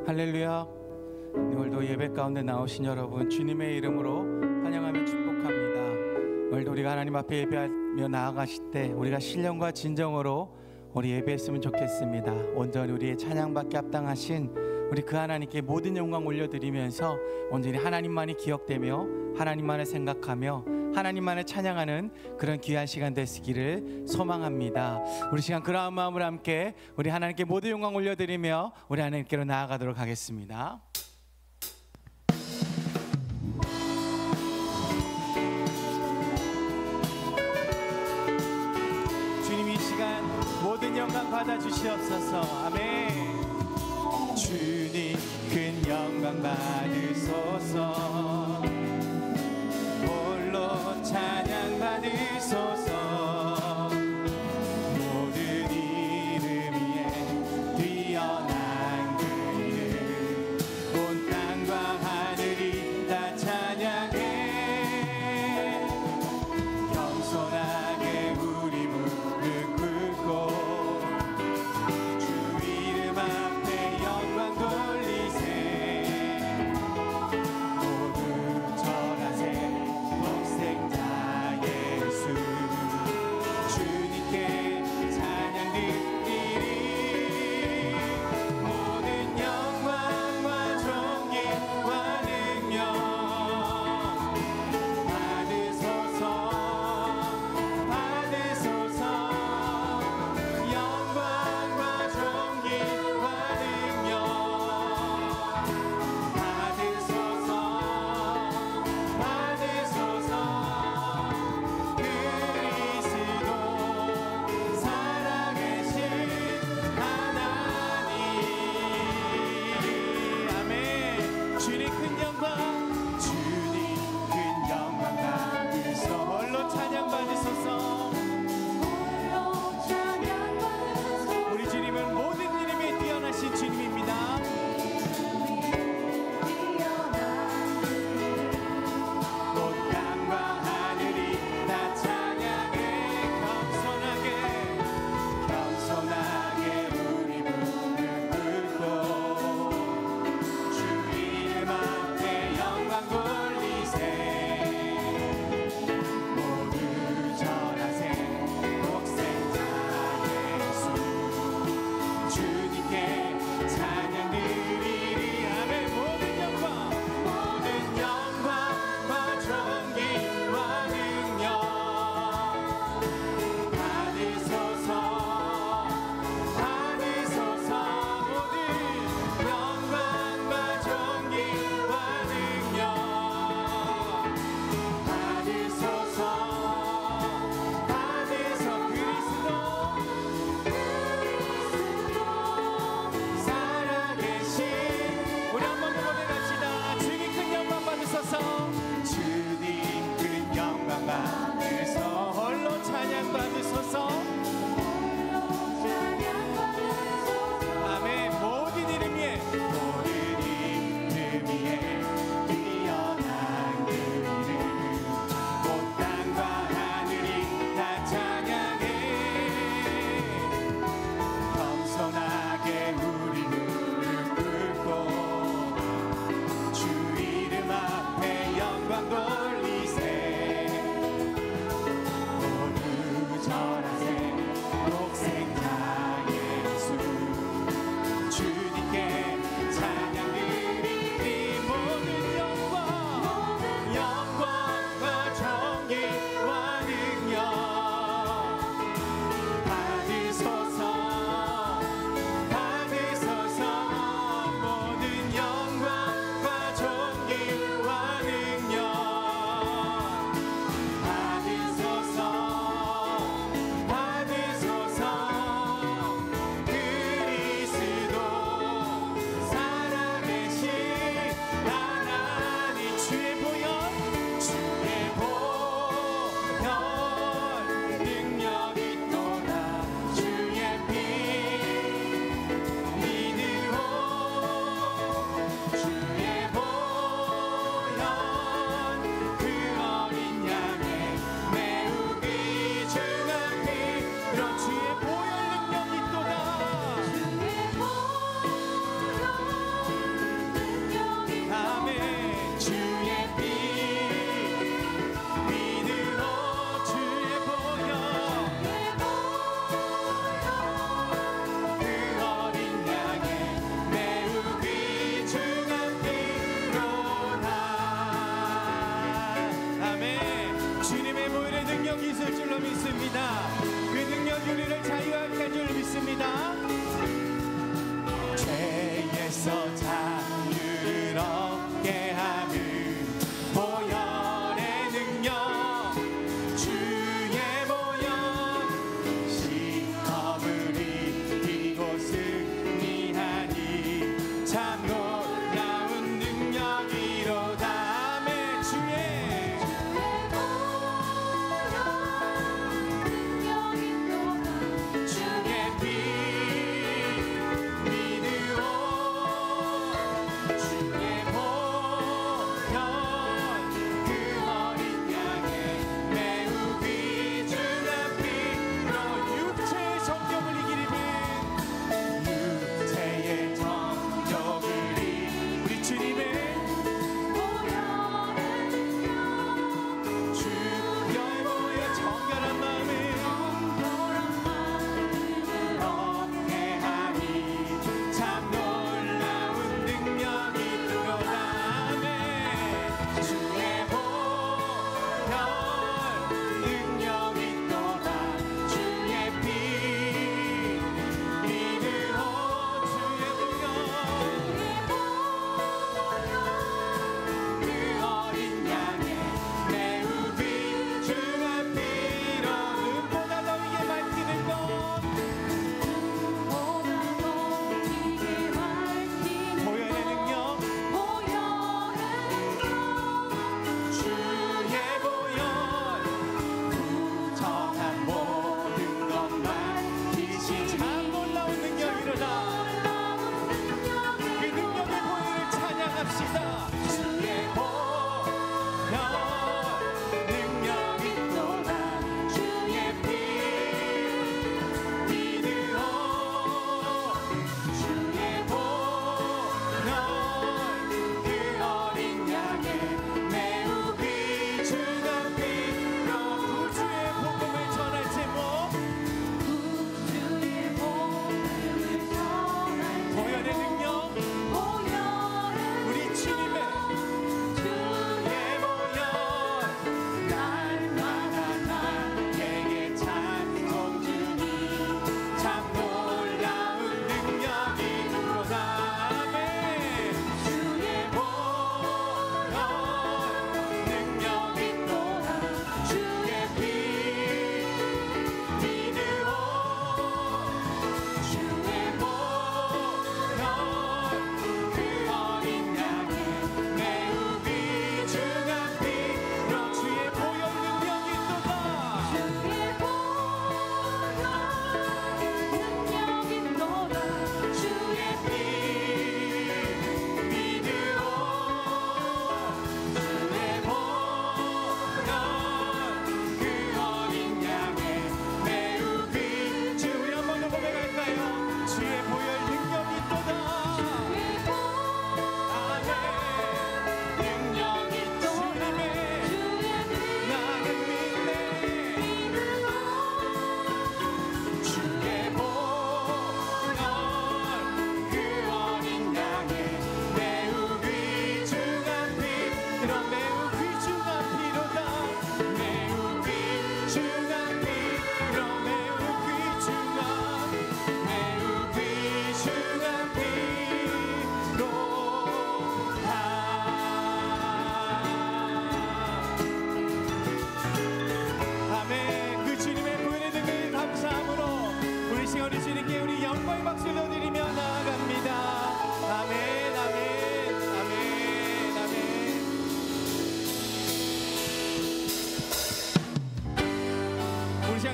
할렐루야. 오늘도 예배 가운데 나오신 여러분 주님의 이름으로 환영하며 축복합니다. 오늘도 우리가 하나님 앞에 예배하며 나아가실 때 우리가 신령과 진정으로 우리 예배했으면 좋겠습니다. 온전히 우리의 찬양받게 합당하신 우리 그 하나님께 모든 영광 올려드리면서 온전히 하나님만이 기억되며 하나님만을 생각하며 하나님만을 찬양하는 그런 귀한 시간 되시기를 소망합니다. 우리 시간 그러한 마음으로 함께 우리 하나님께 모든 영광 올려드리며 우리 하나님께로 나아가도록 하겠습니다. 주님 이 시간 모든 영광 받아주시옵소서. 아멘. 주님 큰 영광 받으소서. 홀로 찬양 받으소서. 모든 이름 위에 뛰어난 그 이름 온 땅과 하늘이 다 찬양해. 겸손하게 우리 무릎 꿇고 주 이름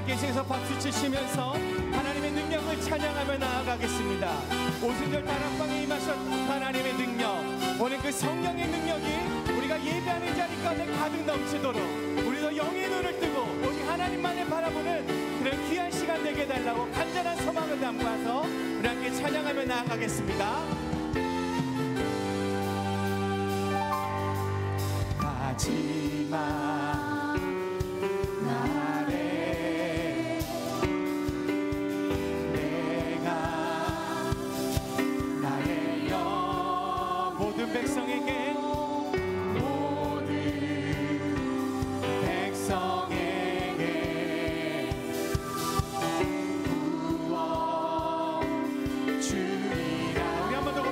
계속해서 박수 치시면서 하나님의 능력을 찬양하며 나아가겠습니다. 오순절 다락방에 임하셨 하나님의 능력, 오늘 그 성령의 능력이 우리가 예배하는 자리 가운데 가득 넘치도록 우리도 영의 눈을 뜨고 오직 하나님만을 바라보는 그런 귀한 시간 되게 해달라고 간절한 소망을 담아서 우리 함께 찬양하며 나아가겠습니다. 하지마 백성에게 구원 주리라. 우리 한 번 더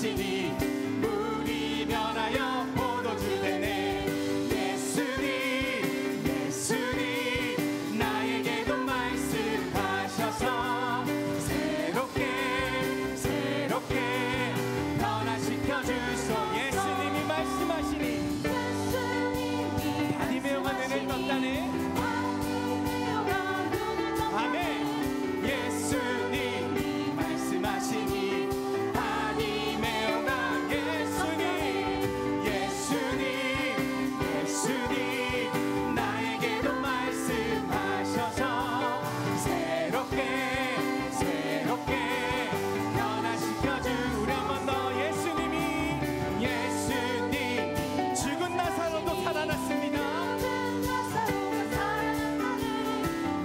말씀하시니 물이 변하여 포도주 되네. 예수님 나에게도 말씀하셔서 새롭게 변화시켜 주소. 예수님이 말씀하시니 바디메오가 눈을 떴다네. 아멘. 예수님이 말씀하시니 바디메오가 예수님 나에게도 말씀하셔서 새롭게 변화시켜 주. 우리 한 번 더. 예수님 죽은 나사로도 살아났습니다.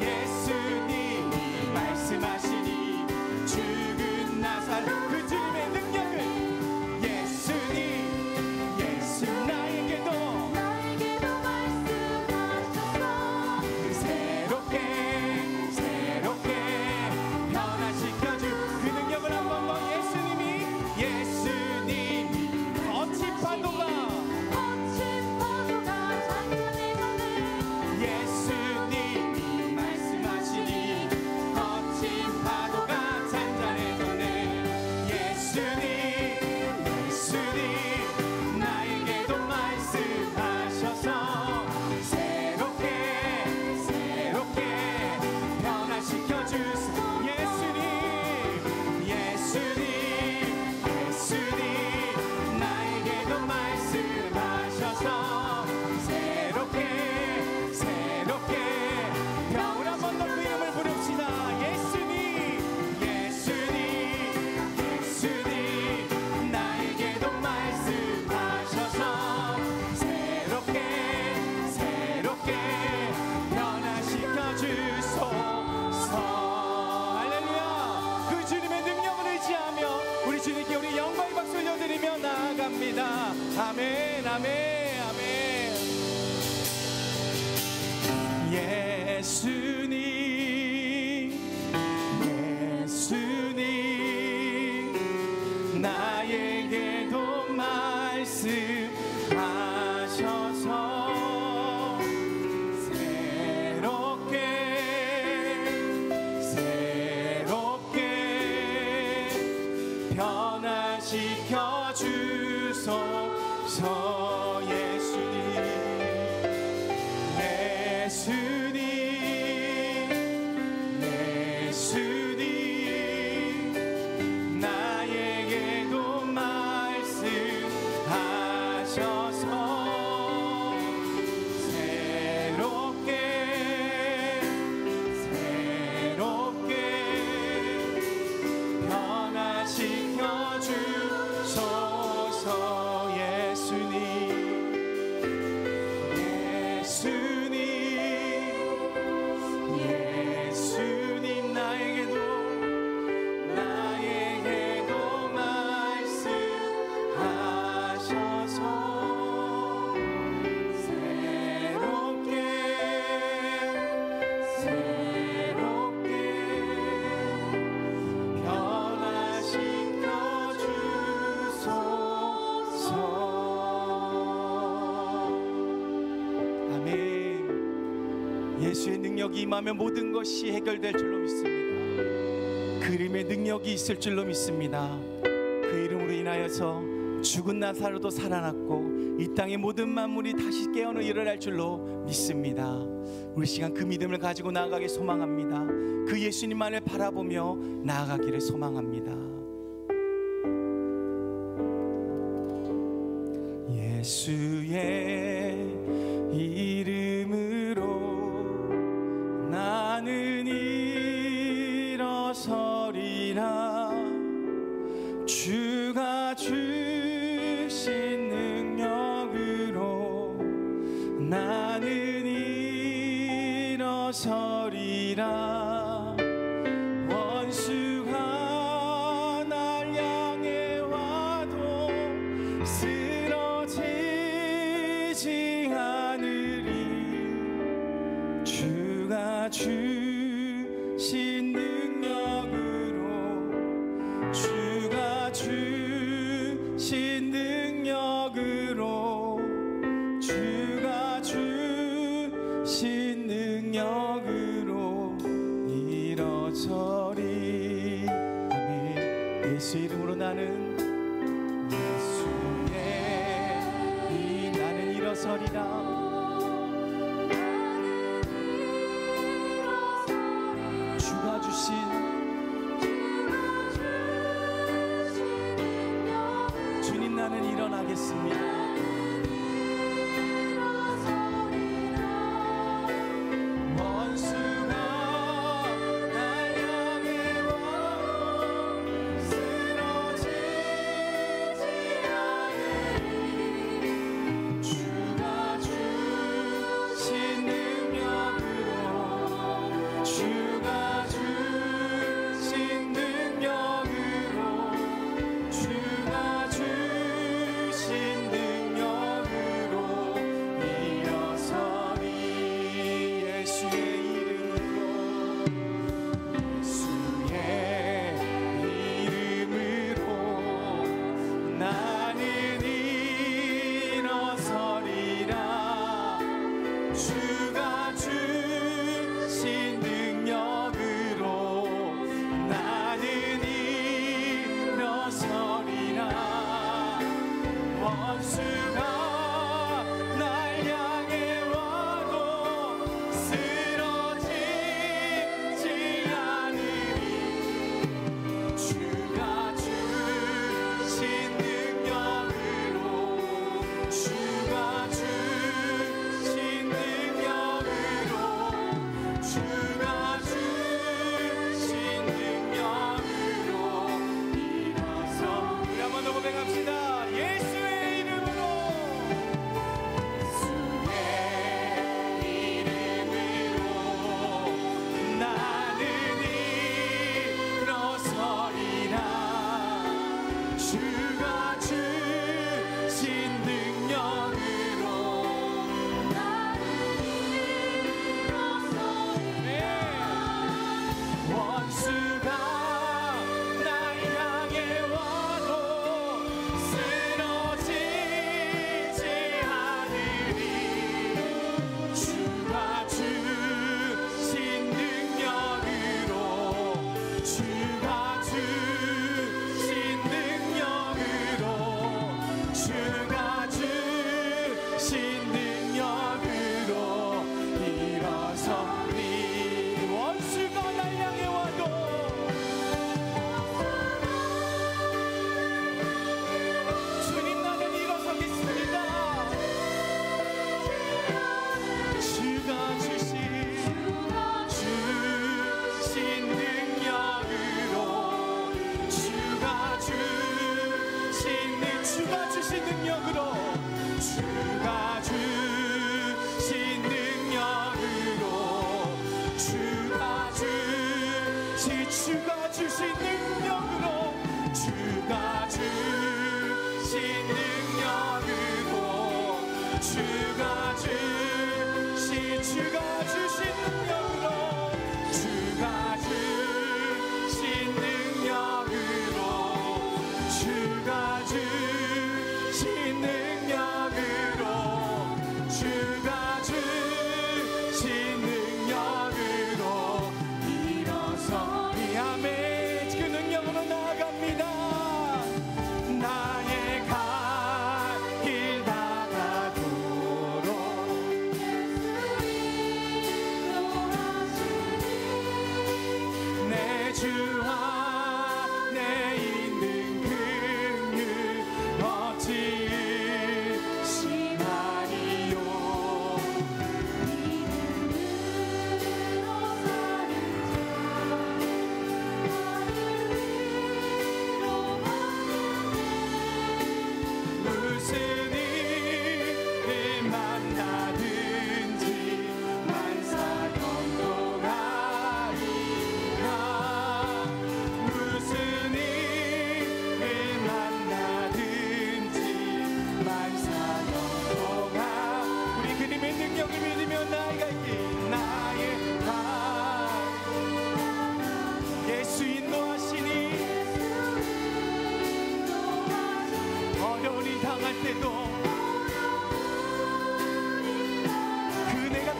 예수님이 말씀하시니 죽은 나사로 그 주님의 능력을 예수님 나에게도 말씀하셔서 새롭게 변화시켜 주. 그 능력을 한 번 더. 예수님이 거친 파도가 예수님이 말씀하시니 거친 파도가 잔잔해졌네. 예수님 나에게도 말씀하셔서 새롭게 변화시켜 주소. 예수님 나에게도 말씀하셔서 새롭게 우리 한 번 더 그 이름을 부릅시다. 예수님 나에게도 말씀하셔서 새롭게 변화시켜 주소서. 할렐루야. 그 주님의 능력을 의지하며 우리 주님께 우리 영광의 박수 올려드리며 나아갑니다. 아멘. 예수님 나에게도 말씀하셔서 새롭게 변화시켜 주소서. 예수님 나에게도 말씀하셔서 새롭게 변화시켜 주소서. 예수님 나에게도 말씀하셔서 새롭게 변화시켜 주소서. 아멘. 예수의 능력이 임하면 모든 것이 해결될 줄로 믿습니다. 그 이름의 능력이 있을 줄로 믿습니다. 그 이름으로 인하여서 죽은 나사로도 살아났고 이 땅의 모든 만물이 다시 깨어나 일어날 줄로 믿습니다. 우리 시간 그 믿음을 가지고 나아가길 소망합니다. 그 예수님만을 바라보며 나아가기를 소망합니다. 예수의 이름으로 나는 일어서리라. 주가 주신 능력으로 나는 일어서리라. 원수가 날 향해 와도 쓰러지지 않으리. 주가 주신 능력으로 일어서리. 아멘. 예수 이름으로 나는 예수의 이 나는 일어서리라. 주가 주신 주님 나는 일어나겠습니다.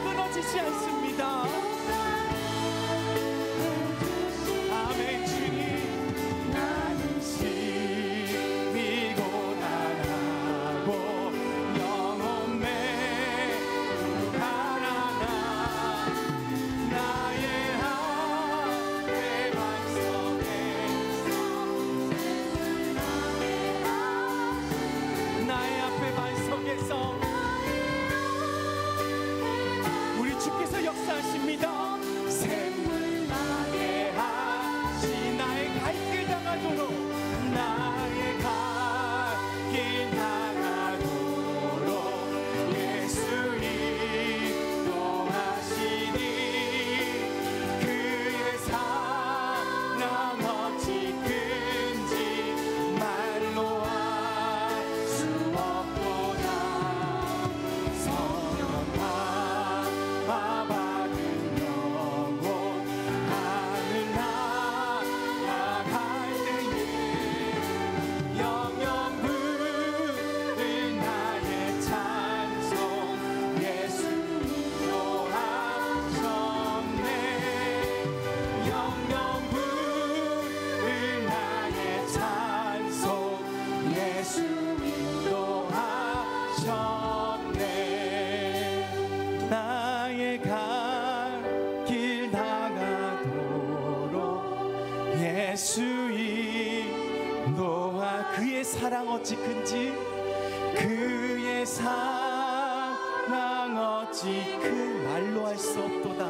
끊어지지 않습니다. 예수 인도하. 그의 사랑 어찌 큰지, 그의 사랑 어찌 그 말로 할 수 없도다.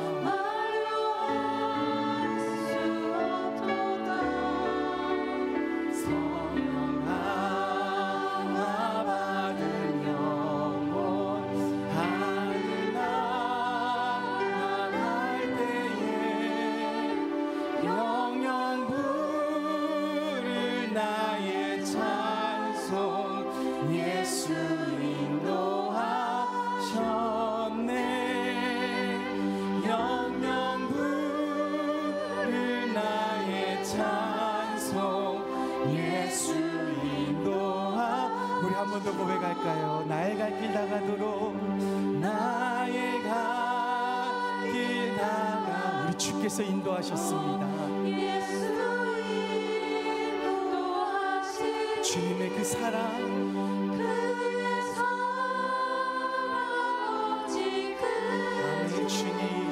고백할까요? 나의 갈 길 다가도록, 나의 갈 길 다가. 우리 주께서 인도하셨습니다. 주님의 그 사랑, 아멘. 주님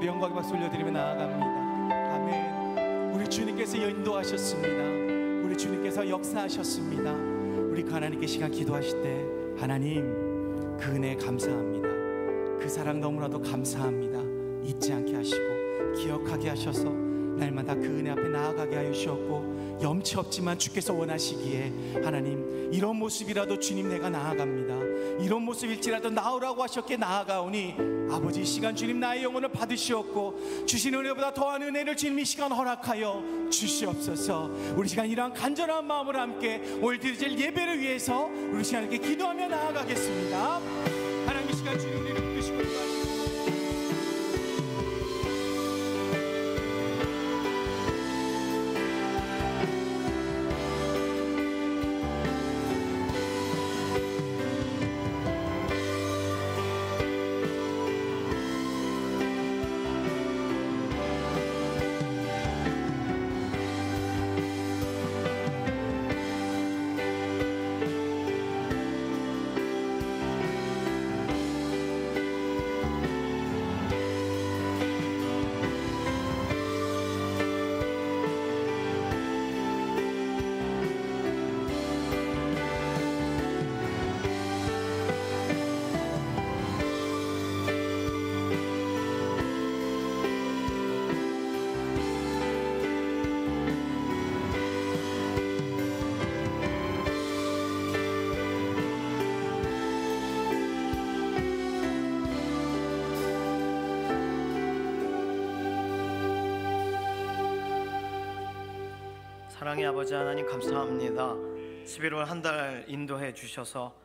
영광의 박수 올려드리며 나아갑니다. 아멘. 우리 주님께서 인도하셨습니다. 우리 주님께서 역사하셨습니다. 우리 하나님께 시간 기도하실 때, 하나님 그 은혜 감사합니다. 그 사랑 너무나도 감사합니다. 잊지 않게 하시고 기억하게 하셔서 날마다 그 은혜 앞에 나아가게 하여 주셨고, 염치 없지만 주께서 원하시기에 하나님 이런 모습이라도 주님 내가 나아갑니다. 이런 모습일지라도 나오라고 하셨기에 나아가오니 아버지, 이 시간 주님 나의 영혼을 받으시옵고 주신 은혜보다 더한 은혜를 주님 이 시간 허락하여 주시옵소서. 우리 시간 이러한 간절한 마음으로 함께 오늘 드릴 예배를 위해서 우리 시간 이렇게 기도하며 나아가겠습니다. 하나님 이 시간 주님 우리를 붙드시고 기도하시옵소서. 사랑의 아버지 하나님 감사합니다. 11월 한 달 인도해 주셔서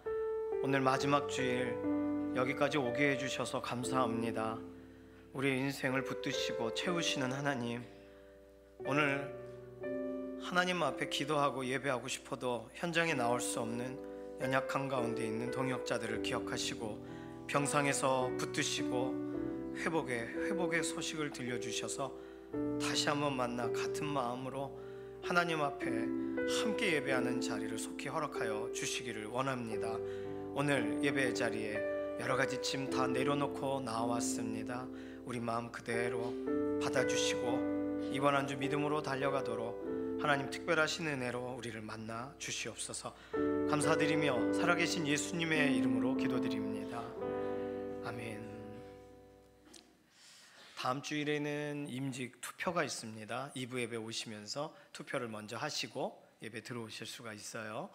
오늘 마지막 주일 여기까지 오게 해주셔서 감사합니다. 우리의 인생을 붙드시고 채우시는 하나님, 오늘 하나님 앞에 기도하고 예배하고 싶어도 현장에 나올 수 없는 연약한 가운데 있는 동역자들을 기억하시고 병상에서 붙드시고 회복의 소식을 들려주셔서 다시 한번 만나 같은 마음으로 하나님 앞에 함께 예배하는 자리를 속히 허락하여 주시기를 원합니다. 오늘 예배의 자리에 여러 가지 짐 다 내려놓고 나왔습니다. 우리 마음 그대로 받아주시고 이번 한 주 믿음으로 달려가도록 하나님 특별하신 은혜로 우리를 만나 주시옵소서. 감사드리며 살아계신 예수님의 이름으로 기도드립니다. 아멘. 다음 주일에는 임직 투표가 있습니다. 2부 예배 오시면서 투표를 먼저 하시고 예배 들어오실 수가 있어요.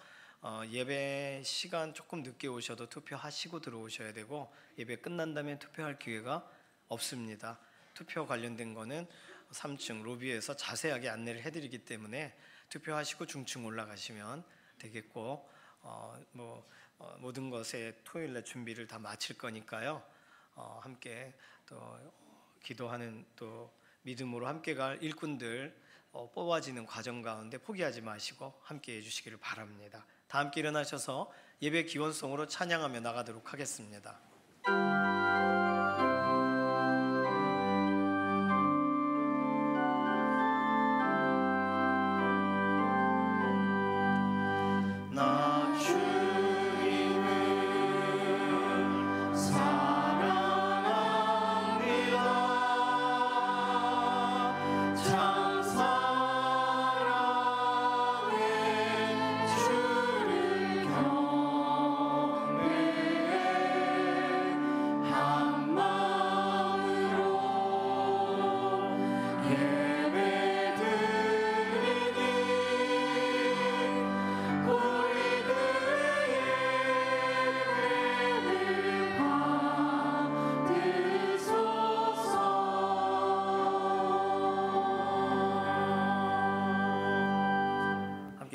예배 시간 조금 늦게 오셔도 투표하시고 들어오셔야 되고, 예배 끝난 다음에 투표할 기회가 없습니다. 투표 관련된 거는 3층 로비에서 자세하게 안내를 해드리기 때문에 투표하시고 중층 올라가시면 되겠고, 모든 것에 토요일날 준비를 다 마칠 거니까요. 함께 또 기도하는 또 믿음으로 함께 갈 일꾼들 뽑아지는 과정 가운데 포기하지 마시고 함께 해주시기를 바랍니다. 다 함께 일어나셔서 예배 기원송으로 찬양하며 나가도록 하겠습니다.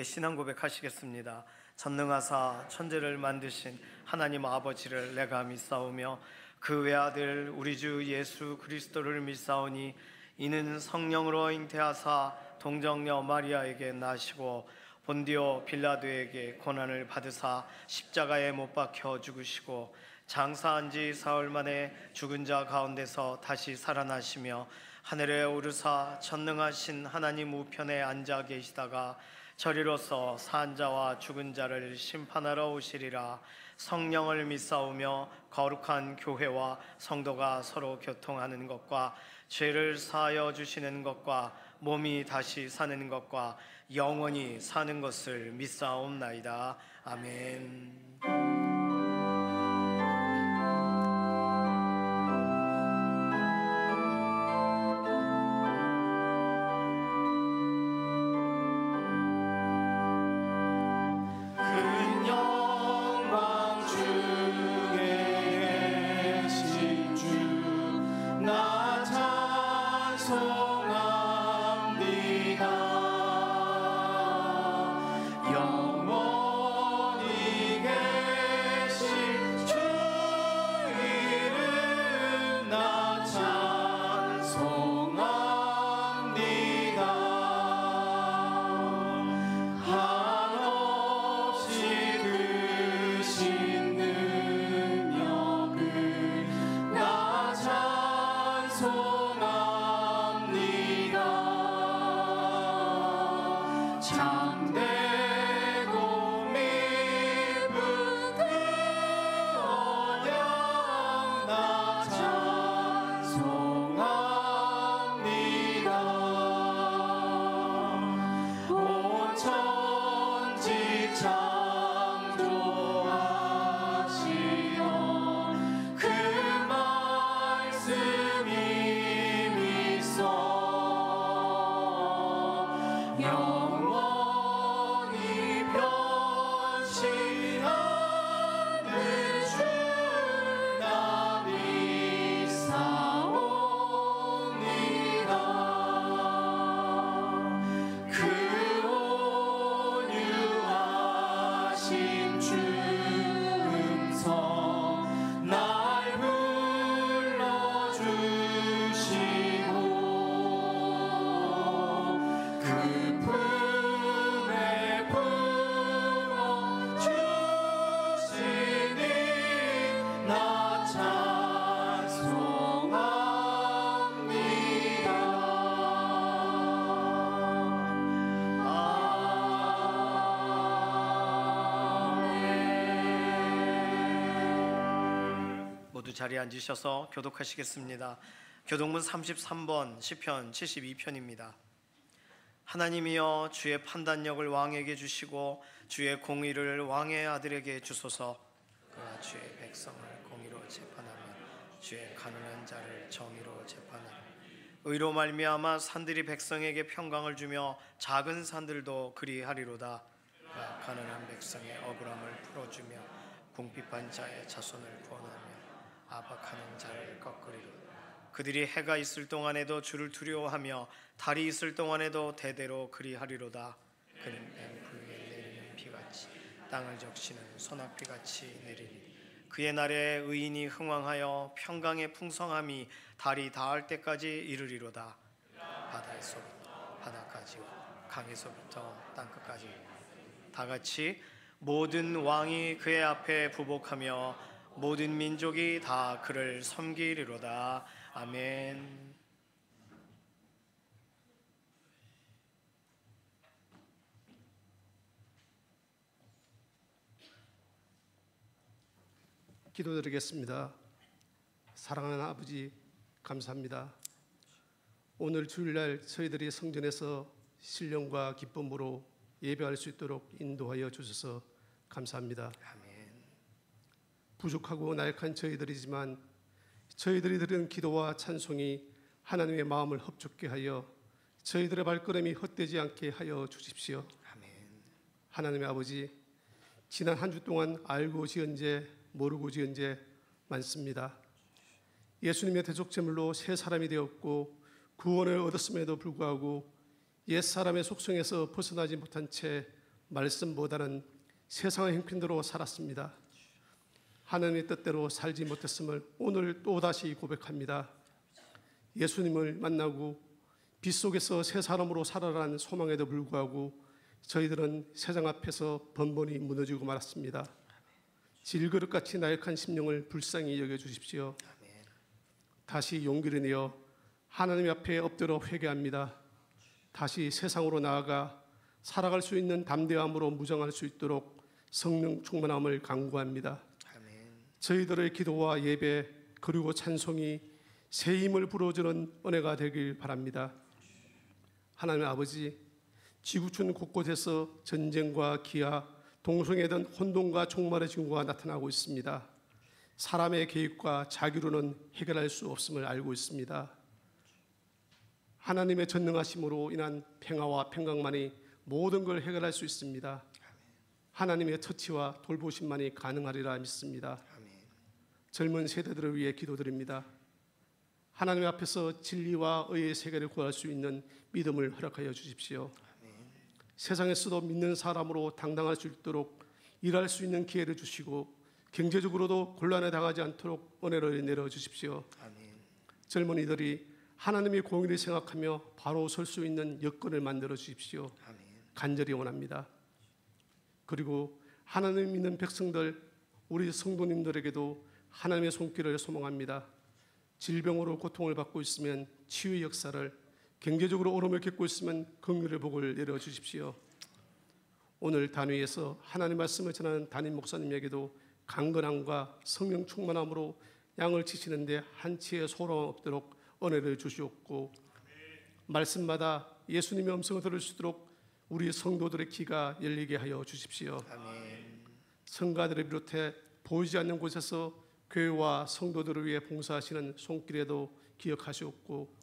신앙 고백하시겠습니다. 전능하사 천지를 만드신 하나님 아버지를 내가 믿사오며 그 외아들 우리 주 예수 그리스도를 믿사오니 이는 성령으로 잉태하사 동정녀 마리아에게 나시고 본디오 빌라도에게 고난을 받으사 십자가에 못 박혀 죽으시고 장사한 지 사흘 만에 죽은 자 가운데서 다시 살아나시며 하늘에 오르사 전능하신 하나님 우편에 앉아 계시다가 저리로서 산 자와 죽은 자를 심판하러 오시리라. 성령을 믿사오며 거룩한 교회와 성도가 서로 교통하는 것과 죄를 사하여 주시는 것과 몸이 다시 사는 것과 영원히 사는 것을 믿사옵나이다. 아멘. 자리에 앉으셔서 교독하시겠습니다. 교독문 33번 시편 72편입니다. 하나님이여 주의 판단력을 왕에게 주시고 주의 공의를 왕의 아들에게 주소서. 그가 주의 백성을 공의로 재판하며 주의 가난한 자를 정의로 재판하며 의로 말미암아 산들이 백성에게 평강을 주며 작은 산들도 그리하리로다. 그가 가난한 백성의 억울함을 풀어주며 궁핍한 자의 자손을 구원하며 아박하는 자를 꺾으리로다. 그들이 해가 있을 동안에도 주를 두려워하며 달이 있을 동안에도 대대로 그리하리로다. 그는 맹풀에 내리는 비같이 땅을 적시는 소낙비같이 내리니 그의 날에 의인이 흥왕하여 평강의 풍성함이 달이 닿을 때까지 이르리로다. 바다에서부터 바다까지와 강에서부터 땅끝까지 다 같이 모든 왕이 그의 앞에 부복하며 모든 민족이 다 그를 섬기리로다. 아멘. 기도드리겠습니다. 사랑하는 아버지, 감사합니다. 오늘 주일날 저희들이 성전에서 신령과 기쁨으로 예배할 수 있도록 인도하여 주셔서 감사합니다. 아멘. 부족하고 나약한 저희들이지만 저희들이 드리는 기도와 찬송이 하나님의 마음을 흡족케 하여 저희들의 발걸음이 헛되지 않게 하여 주십시오. 아멘. 하나님의 아버지, 지난 한 주 동안 알고 지은 죄, 모르고 지은 죄 많습니다. 예수님의 대속제물로 새 사람이 되었고 구원을 얻었음에도 불구하고 옛 사람의 속성에서 벗어나지 못한 채 말씀보다는 세상의 형편대로 살았습니다. 하나님의 뜻대로 살지 못했음을 오늘 또다시 고백합니다. 예수님을 만나고 빛 속에서 새 사람으로 살아라는 소망에도 불구하고 저희들은 세상 앞에서 번번이 무너지고 말았습니다. 질그릇같이 나약한 심령을 불쌍히 여겨주십시오. 다시 용기를 내어 하나님 앞에 엎드려 회개합니다. 다시 세상으로 나아가 살아갈 수 있는 담대함으로 무장할 수 있도록 성령 충만함을 간구합니다. 저희들의 기도와 예배 그리고 찬송이 새 힘을 불어주는 은혜가 되길 바랍니다. 하나님 아버지, 지구촌 곳곳에서 전쟁과 기아, 동성애든 혼돈과 종말의 징후가 나타나고 있습니다. 사람의 계획과 자기로는 해결할 수 없음을 알고 있습니다. 하나님의 전능하심으로 인한 평화와 평강만이 모든 걸 해결할 수 있습니다. 하나님의 터치와 돌보심만이 가능하리라 믿습니다. 젊은 세대들을 위해 기도드립니다. 하나님 앞에서 진리와 의의 세계를 구할 수 있는 믿음을 허락하여 주십시오. 세상에서도 믿는 사람으로 당당할 수 있도록 일할 수 있는 기회를 주시고 경제적으로도 곤란에 당하지 않도록 은혜를 내려 주십시오. 젊은이들이 하나님의 공의를 생각하며 바로 설 수 있는 여건을 만들어 주십시오. 간절히 원합니다. 그리고 하나님 믿는 백성들, 우리 성도님들에게도 하나님의 손길을 소망합니다. 질병으로 고통을 받고 있으면 치유의 역사를, 경제적으로 어려움을 겪고 있으면 긍휼의 복을 내려 주십시오. 오늘 단위에서 하나님 말씀을 전하는 담임 목사님에게도 강건함과 성령 충만함으로 양을 치시는데 한치의 소로가 없도록 은혜를 주시옵고, 말씀마다 예수님의 음성을 들을 수 있도록 우리 성도들의 귀가 열리게 하여 주십시오. 성가들을 비롯해 보이지 않는 곳에서 교회와 성도들을 위해 봉사하시는 손길에도 기억하시옵고,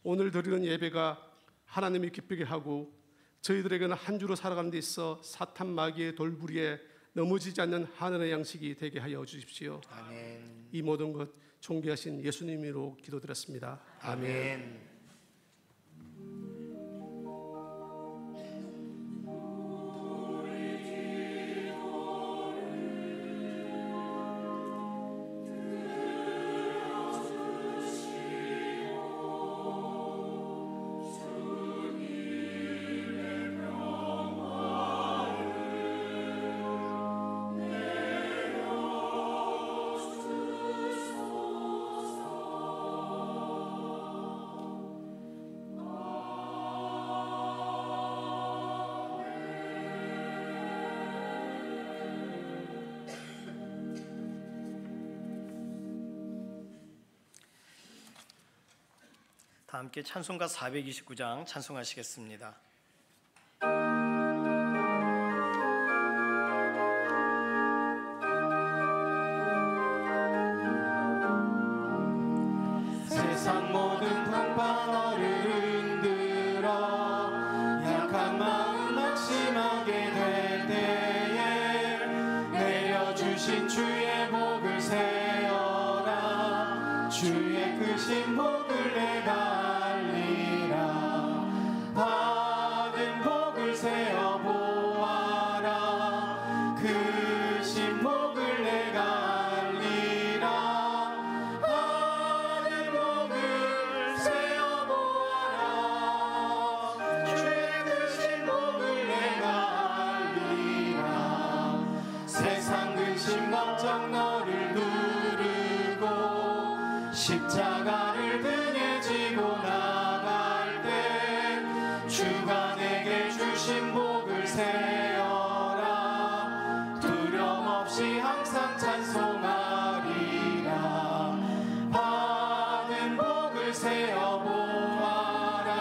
오늘 드리는 예배가 하나님이 기쁘게 하고 저희들에게는 한 주로 살아가는 데 있어 사탄 마귀의 돌부리에 넘어지지 않는 하늘의 양식이 되게 하여 주십시오. 아멘. 이 모든 것 존귀하신 예수님으로 기도드렸습니다. 아멘. 다 함께 찬송가 429장 찬송하시겠습니다. 세상 모든 풍파를 흔들어 약한 마음 낙심하게 될 때에 내려주신 주의 복을 세어라. 주의 크신 복 세어 보아라. 그 신복을 내가 알리라. 하늘 복을 세어 보아라. 주의 그 신복을 내가 알리라. 세상 근심 걱정 너를 두르고 십자가를 등에 지고 나갈 때 주가 내게 주신 복을 세어라. 두려움 없이 항상 찬송하리라. 받은 복을 세어 보아라.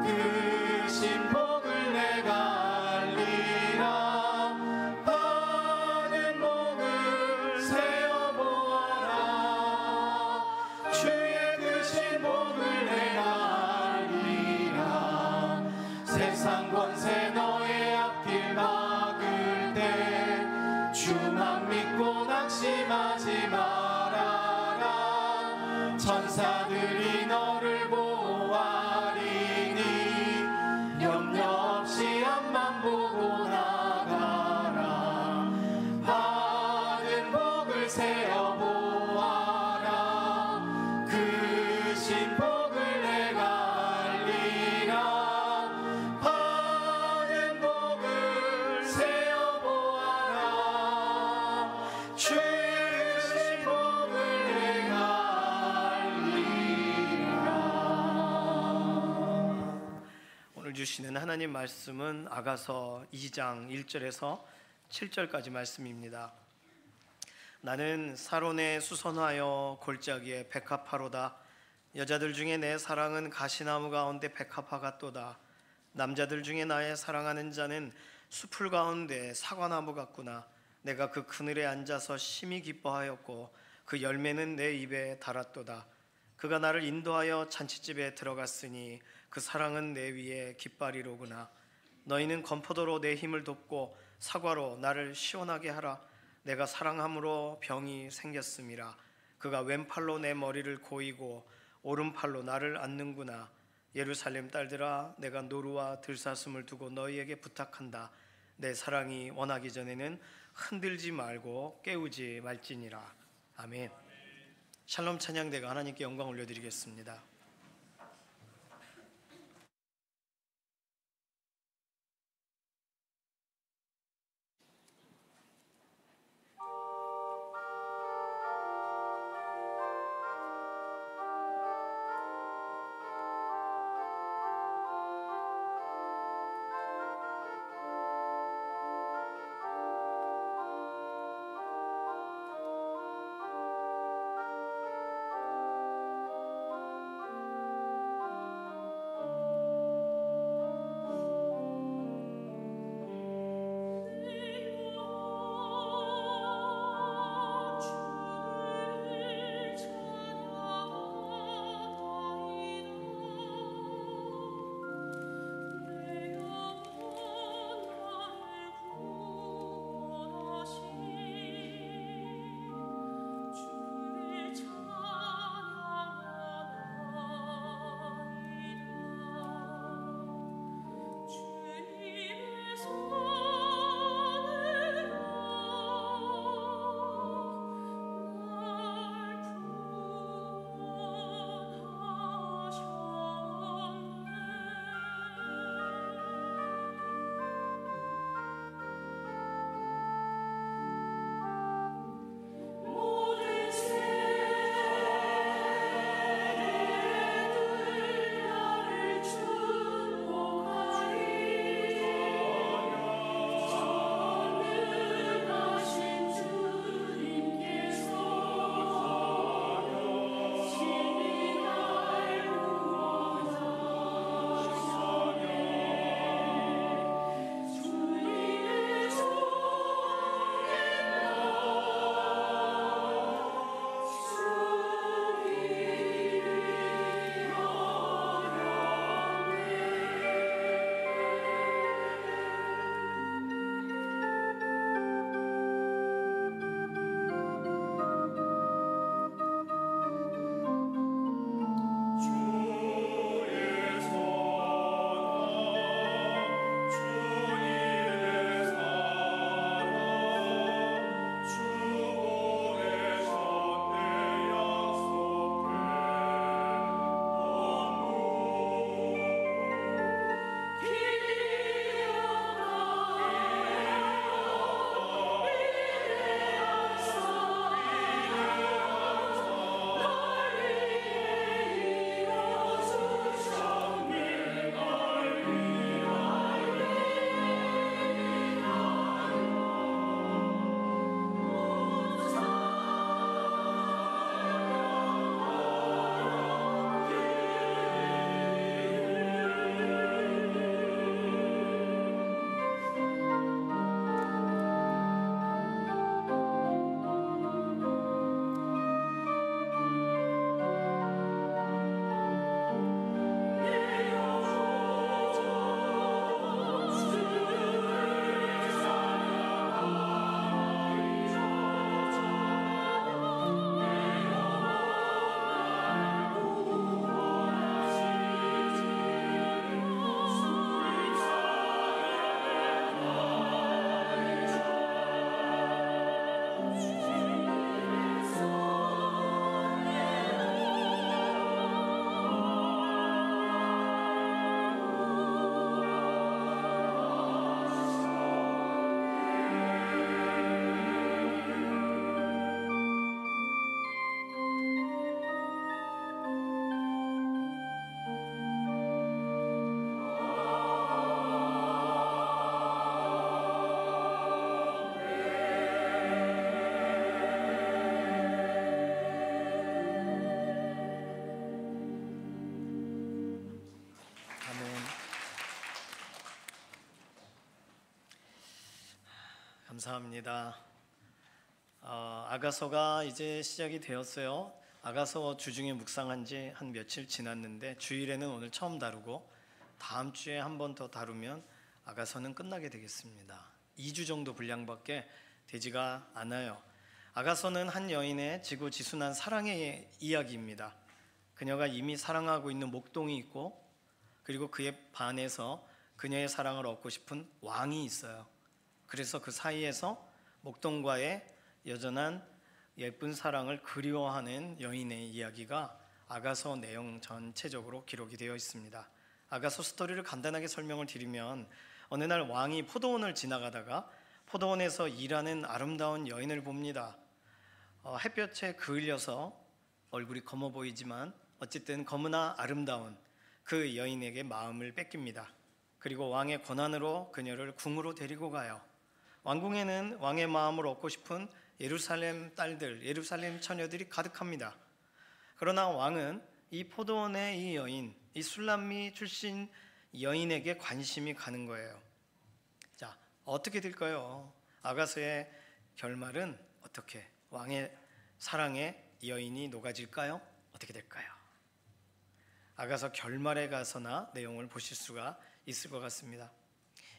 그 신복을 내가 알리라. 받은 복을 세어 보아라. 주의 그 신복을 내가 알리라. 세상 권세 너의 앞길 막을 때 주만 믿고 낙심하지 말아라. 천사들이 너를 보호하리니 염려 없이 앞만 보고 나가라. 받은 복을 세어 보아라. 그 신복을 내가 알리라. 받은 복을 세어 보아라. 주의 그 신복을 내가 알리라. 오늘 주시는 하나님 말씀은 아가서 2장 1절에서 7절까지 말씀입니다. 나는 사론에 수선하여 골짜기에 백합화로다. 여자들 중에 내 사랑은 가시나무 가운데 백합화 같도다. 남자들 중에 나의 사랑하는 자는 수풀 가운데 사과나무 같구나. 내가 그 그늘에 앉아서 심히 기뻐하였고 그 열매는 내 입에 달았도다. 그가 나를 인도하여 잔치집에 들어갔으니 그 사랑은 내 위에 깃발이로구나. 너희는 건포도로 내 힘을 돕고 사과로 나를 시원하게 하라. 내가 사랑함으로 병이 생겼음이라. 그가 왼팔로 내 머리를 고이고 오른팔로 나를 안는구나. 예루살렘 딸들아, 내가 노루와 들사슴을 두고 너희에게 부탁한다. 내 사랑이 원하기 전에는 흔들지 말고 깨우지 말지니라. 아멘. 샬롬 찬양대가 하나님께 영광 올려드리겠습니다. 감사합니다. 아가서가 이제 시작이 되었어요. 아가서 주중에 묵상한 지 한 며칠 지났는데 주일에는 오늘 처음 다루고 다음 주에 한 번 더 다루면 아가서는 끝나게 되겠습니다. 2주 정도 분량밖에 되지가 않아요. 아가서는 한 여인의 지고지순한 사랑의 이야기입니다. 그녀가 이미 사랑하고 있는 목동이 있고 그리고 그에 반해서 그녀의 사랑을 얻고 싶은 왕이 있어요. 그래서 그 사이에서 목동과의 여전한 예쁜 사랑을 그리워하는 여인의 이야기가 아가서 내용 전체적으로 기록이 되어 있습니다. 아가서 스토리를 간단하게 설명을 드리면 어느 날 왕이 포도원을 지나가다가 포도원에서 일하는 아름다운 여인을 봅니다. 햇볕에 그을려서 얼굴이 검어 보이지만 어쨌든 검으나 아름다운 그 여인에게 마음을 뺏깁니다. 그리고 왕의 권한으로 그녀를 궁으로 데리고 가요. 왕궁에는 왕의 마음을 얻고 싶은 예루살렘 딸들, 예루살렘 처녀들이 가득합니다. 그러나 왕은 이 포도원의 이 여인, 이 술람미 출신 여인에게 관심이 가는 거예요. 자, 어떻게 될까요? 아가서의 결말은 어떻게? 왕의 사랑에 여인이 녹아질까요? 어떻게 될까요? 아가서 결말에 가서나 내용을 보실 수가 있을 것 같습니다.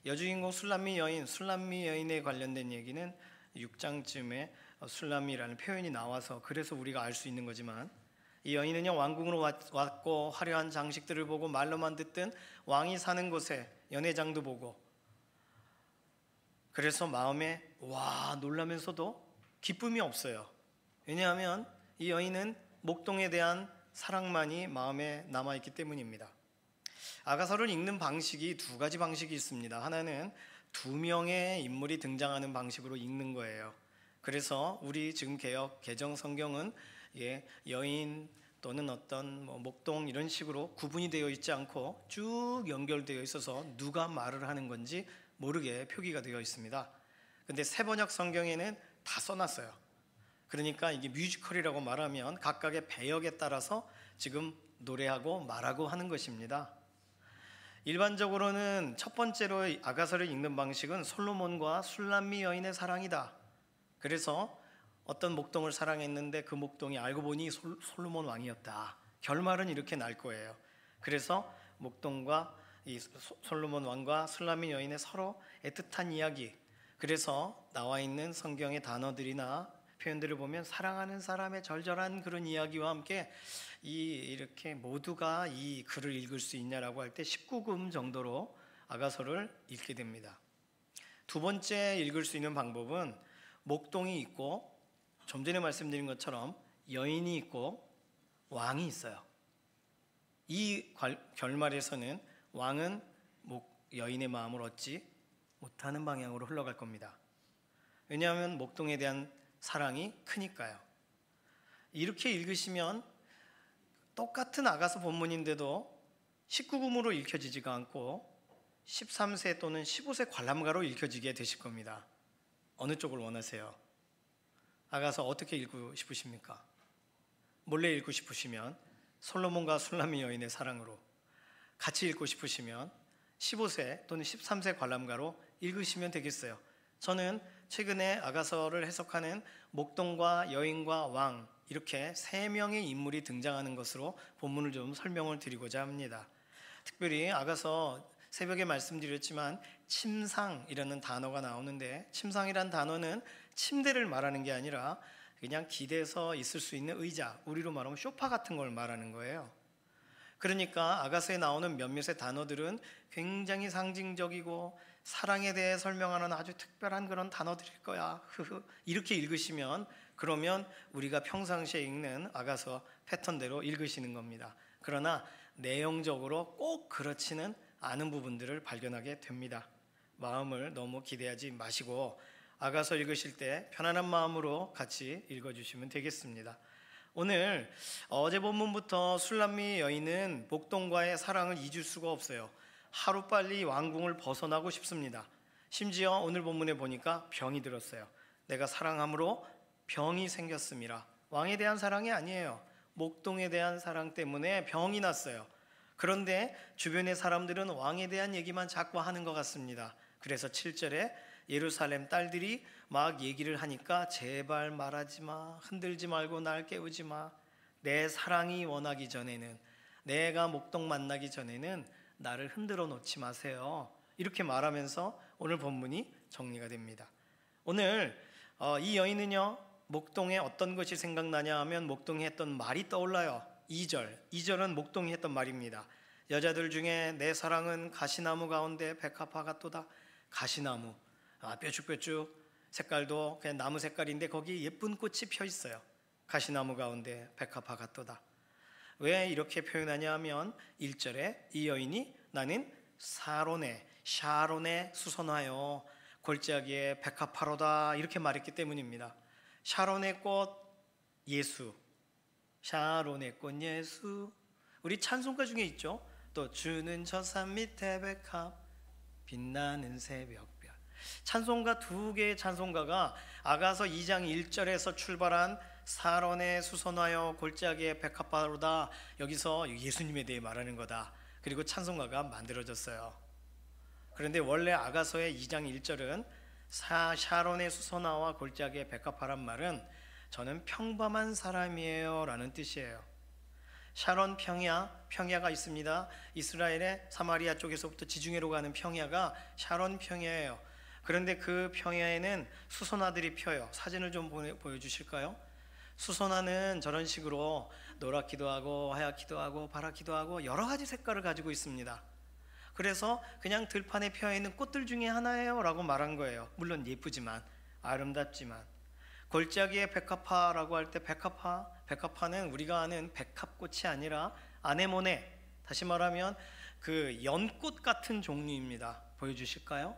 여주인공 술람미 여인에 관련된 얘기는 6장쯤에 술람미라는 표현이 나와서 그래서 우리가 알 수 있는 거지만 이 여인은요 왕궁으로 왔고 화려한 장식들을 보고 말로만 듣던 왕이 사는 곳에 연회장도 보고 그래서 마음에 와 놀라면서도 기쁨이 없어요. 왜냐하면 이 여인은 목동에 대한 사랑만이 마음에 남아있기 때문입니다. 아가서를 읽는 방식이 두 가지 방식이 있습니다. 하나는 두 명의 인물이 등장하는 방식으로 읽는 거예요. 그래서 우리 지금 개정 성경은 여인 또는 어떤 목동 이런 식으로 구분이 되어 있지 않고 쭉 연결되어 있어서 누가 말을 하는 건지 모르게 표기가 되어 있습니다. 근데 새번역 성경에는 다 써놨어요. 그러니까 이게 뮤지컬이라고 말하면 각각의 배역에 따라서 지금 노래하고 말하고 하는 것입니다. 일반적으로는 첫 번째로 아가서를 읽는 방식은 솔로몬과 술람미 여인의 사랑이다. 그래서 어떤 목동을 사랑했는데 그 목동이 알고 보니 솔로몬 왕이었다. 결말은 이렇게 날 거예요. 그래서 목동과 이 솔로몬 왕과 술람미 여인의 서로 애틋한 이야기. 그래서 나와 있는 성경의 단어들이나 표현들을 보면 사랑하는 사람의 절절한 그런 이야기와 함께 이렇게 모두가 이 글을 읽을 수 있냐라고 할 때 19금 정도로 아가서를 읽게 됩니다. 두 번째 읽을 수 있는 방법은 목동이 있고 좀 전에 말씀드린 것처럼 여인이 있고 왕이 있어요. 이 결말에서는 왕은 여인의 마음을 얻지 못하는 방향으로 흘러갈 겁니다. 왜냐하면 목동에 대한 사랑이 크니까요. 이렇게 읽으시면 똑같은 아가서 본문인데도 19금으로 읽혀지지가 않고 13세 또는 15세 관람가로 읽혀지게 되실 겁니다. 어느 쪽을 원하세요? 아가서 어떻게 읽고 싶으십니까? 몰래 읽고 싶으시면 솔로몬과 술람미 여인의 사랑으로, 같이 읽고 싶으시면 15세 또는 13세 관람가로 읽으시면 되겠어요. 저는 최근에 아가서를 해석하는 목동과 여인과 왕 이렇게 세 명의 인물이 등장하는 것으로 본문을 좀 설명을 드리고자 합니다. 특별히 아가서 새벽에 말씀드렸지만 침상이라는 단어가 나오는데 침상이란 단어는 침대를 말하는 게 아니라 그냥 기대서 있을 수 있는 의자, 우리로 말하면 소파 같은 걸 말하는 거예요. 그러니까 아가서에 나오는 몇몇의 단어들은 굉장히 상징적이고 사랑에 대해 설명하는 아주 특별한 그런 단어들일 거야. 이렇게 읽으시면 그러면 우리가 평상시에 읽는 아가서 패턴대로 읽으시는 겁니다. 그러나 내용적으로 꼭 그렇지는 않은 부분들을 발견하게 됩니다. 마음을 너무 기대하지 마시고 아가서 읽으실 때 편안한 마음으로 같이 읽어주시면 되겠습니다. 오늘 어제 본문부터 술람미 여인은 목동과의 사랑을 잊을 수가 없어요. 하루빨리 왕궁을 벗어나고 싶습니다. 심지어 오늘 본문에 보니까 병이 들었어요. 내가 사랑함으로 병이 생겼음이라. 왕에 대한 사랑이 아니에요. 목동에 대한 사랑 때문에 병이 났어요. 그런데 주변의 사람들은 왕에 대한 얘기만 자꾸 하는 것 같습니다. 그래서 7절에 예루살렘 딸들이 막 얘기를 하니까 제발 말하지 마, 흔들지 말고 날 깨우지 마, 내 사랑이 원하기 전에는, 내가 목동 만나기 전에는 나를 흔들어 놓지 마세요. 이렇게 말하면서 오늘 본문이 정리가 됩니다. 오늘 이 여인은요, 목동에 어떤 것이 생각나냐 하면 목동에 했던 말이 떠올라요. 2절은 목동이 했던 말입니다. 여자들 중에 내 사랑은 가시나무 가운데 백합화 같도다. 가시나무, 뾰족뾰족, 색깔도 그냥 나무 색깔인데 거기 예쁜 꽃이 펴 있어요. 가시나무 가운데 백합화 같도다. 왜 이렇게 표현하냐 하면 1절에 이 여인이 나는 샤론의 수선화요 골짜기에 백합화로다 이렇게 말했기 때문입니다. 샤론의 꽃 예수, 샤론의 꽃 예수. 우리 찬송가 중에 있죠. 또 주는 저 산 밑에 백합 빛나는 새벽별. 찬송가 2개의 찬송가가 아가서 2장 1절에서 출발한 사론의 수선하여 골짜기에 백합화로다, 여기서 예수님에 대해 말하는 거다. 그리고 찬송가가 만들어졌어요. 그런데 원래 아가서의 2장 1절은 샤론의 수선화와 골짜기에 백합화란 말은 저는 평범한 사람이에요 라는 뜻이에요. 샤론 평야가 있습니다. 이스라엘의 사마리아 쪽에서부터 지중해로 가는 평야가 샤론 평야예요. 그런데 그 평야에는 수선화들이 펴요. 사진을 좀 보여주실까요? 수선화는 저런 식으로 노랗기도 하고 하얗기도 하고 파랗기도 하고 여러 가지 색깔을 가지고 있습니다. 그래서 그냥 들판에 펴있는 꽃들 중에 하나예요 라고 말한 거예요. 물론 예쁘지만 아름답지만. 골짜기에 백합화라고 할 때 백합화는 우리가 아는 백합꽃이 아니라 아네모네, 다시 말하면 그 연꽃 같은 종류입니다. 보여주실까요?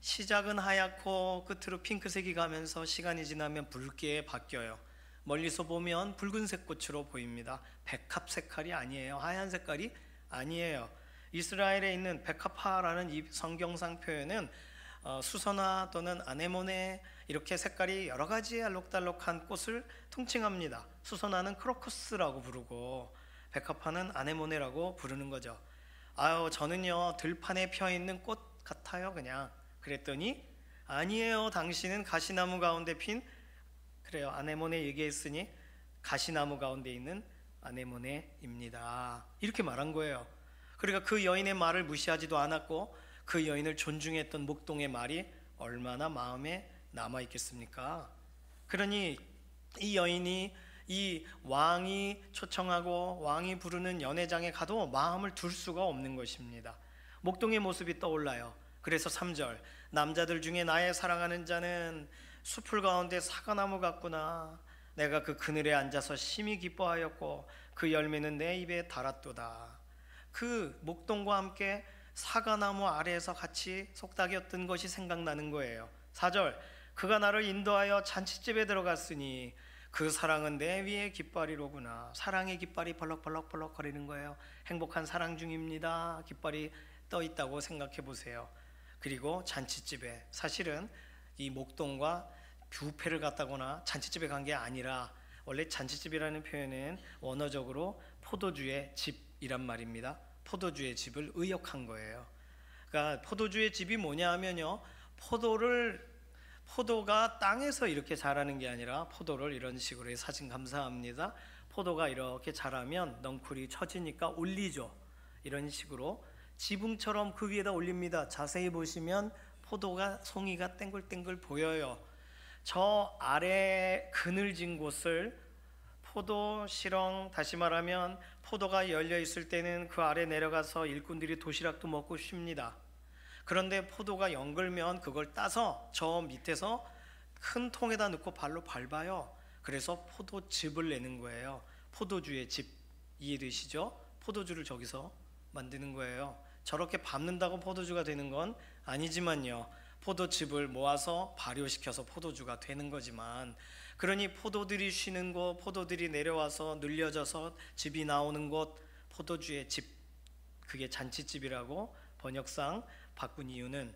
시작은 하얗고 끝으로 핑크색이 가면서 시간이 지나면 붉게 바뀌어요. 멀리서 보면 붉은색 꽃으로 보입니다. 백합 색깔이 아니에요. 하얀 색깔이 아니에요. 이스라엘에 있는 백합화라는 이 성경상 표현은 수선화 또는 아네모네 이렇게 색깔이 여러 가지 알록달록한 꽃을 통칭합니다. 수선화는 크로커스라고 부르고 백합화는 아네모네라고 부르는 거죠. 저는요 들판에 펴있는 꽃 같아요 그냥. 그랬더니 아니에요, 당신은 가시나무 가운데 핀, 그래요, 아네모네 얘기했으니 가시나무 가운데 있는 아네모네입니다 이렇게 말한 거예요. 그러니까 그 여인의 말을 무시하지도 않았고 그 여인을 존중했던 목동의 말이 얼마나 마음에 남아있겠습니까? 그러니 이 여인이 이 왕이 초청하고 왕이 부르는 연회장에 가도 마음을 둘 수가 없는 것입니다. 목동의 모습이 떠올라요. 그래서 3절, 남자들 중에 나의 사랑하는 자는 숲풀 가운데 사과나무 같구나. 내가 그 그늘에 앉아서 심히 기뻐하였고 그 열매는 내 입에 달았도다. 그 목동과 함께 사과나무 아래에서 같이 속닥였던 것이 생각나는 거예요. 4절, 그가 나를 인도하여 잔치집에 들어갔으니 그 사랑은 내 위에 깃발이로구나. 사랑의 깃발이 벌럭벌럭 거리는 거예요. 행복한 사랑 중입니다. 깃발이 떠 있다고 생각해 보세요. 그리고 잔치집에, 사실은 이 목동과 뷔페를 갔다거나 잔치집에 간 게 아니라 원래 잔치집이라는 표현은 원어적으로 포도주의 집이란 말입니다. 포도주의 집을 의역한 거예요. 그러니까 포도주의 집이 뭐냐 하면요, 포도가 땅에서 이렇게 자라는 게 아니라 포도를 이런 식으로, 사진 감사합니다. 포도가 이렇게 자라면 넝쿨이 처지니까 올리죠. 이런 식으로 지붕처럼 그 위에다 올립니다. 자세히 보시면 포도가 송이가 땡글땡글 보여요. 저 아래 그늘진 곳을 포도 시렁, 다시 말하면 포도가 열려 있을 때는 그 아래 내려가서 일꾼들이 도시락도 먹고 쉽니다. 그런데 포도가 연글면 그걸 따서 저 밑에서 큰 통에다 넣고 발로 밟아요. 그래서 포도즙을 내는 거예요. 포도주의 즙, 이해되시죠? 포도주를 저기서 만드는 거예요. 저렇게 밟는다고 포도주가 되는 건 아니지만요, 포도즙을 모아서 발효시켜서 포도주가 되는 거지만, 그러니 포도들이 쉬는 곳, 포도들이 내려와서 늘려져서 즙이 나오는 곳, 포도주의 집, 그게 잔치집이라고 번역상 바꾼 이유는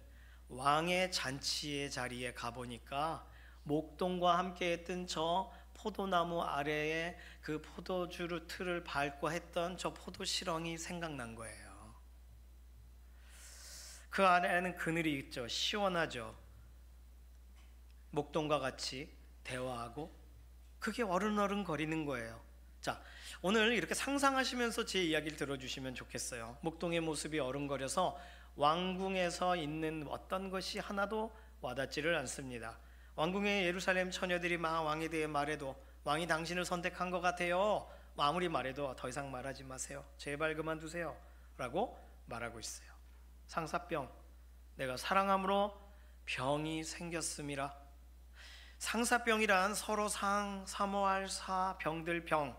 왕의 잔치의 자리에 가보니까 목동과 함께 했던 저 포도나무 아래에 그 포도주 틀을 밟고 했던 저 포도시렁이 생각난 거예요. 그 안에는 그늘이 있죠. 시원하죠. 목동과 같이 대화하고 그게 어른어른거리는 거예요. 자, 오늘 이렇게 상상하시면서 제 이야기를 들어주시면 좋겠어요. 목동의 모습이 어른거려서 왕궁에서 있는 어떤 것이 하나도 와닿지를 않습니다. 왕궁의 예루살렘 처녀들이 막 왕에 대해 말해도 왕이 당신을 선택한 것 같아요. 아무리 말해도 더 이상 말하지 마세요. 제발 그만두세요 라고 말하고 있어요. 상사병, 내가 사랑함으로 병이 생겼음이라. 상사병이란 서로 사모할 병들 병,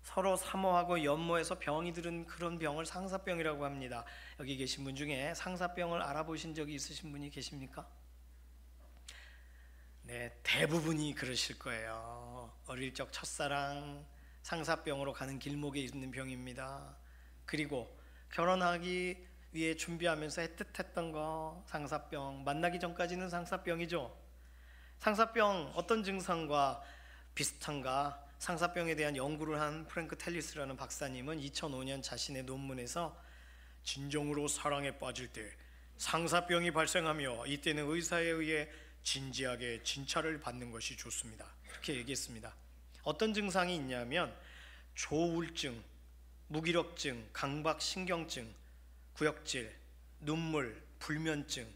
서로 사모하고 연모해서 병이 들은 그런 병을 상사병이라고 합니다. 여기 계신 분 중에 상사병을 알아보신 적이 있으신 분이 계십니까? 네, 대부분이 그러실 거예요. 어릴 적 첫사랑, 상사병으로 가는 길목에 있는 병입니다. 그리고 결혼하기 위해 준비하면서 애틋했던 거 상사병, 만나기 전까지는 상사병이죠. 상사병 어떤 증상과 비슷한가? 상사병에 대한 연구를 한 프랭크 텔리스라는 박사님은 2005년 자신의 논문에서 진정으로 사랑에 빠질 때 상사병이 발생하며 이때는 의사에 의해 진지하게 진찰을 받는 것이 좋습니다. 이렇게 얘기했습니다. 어떤 증상이 있냐면 조울증, 무기력증, 강박신경증, 구역질, 눈물, 불면증,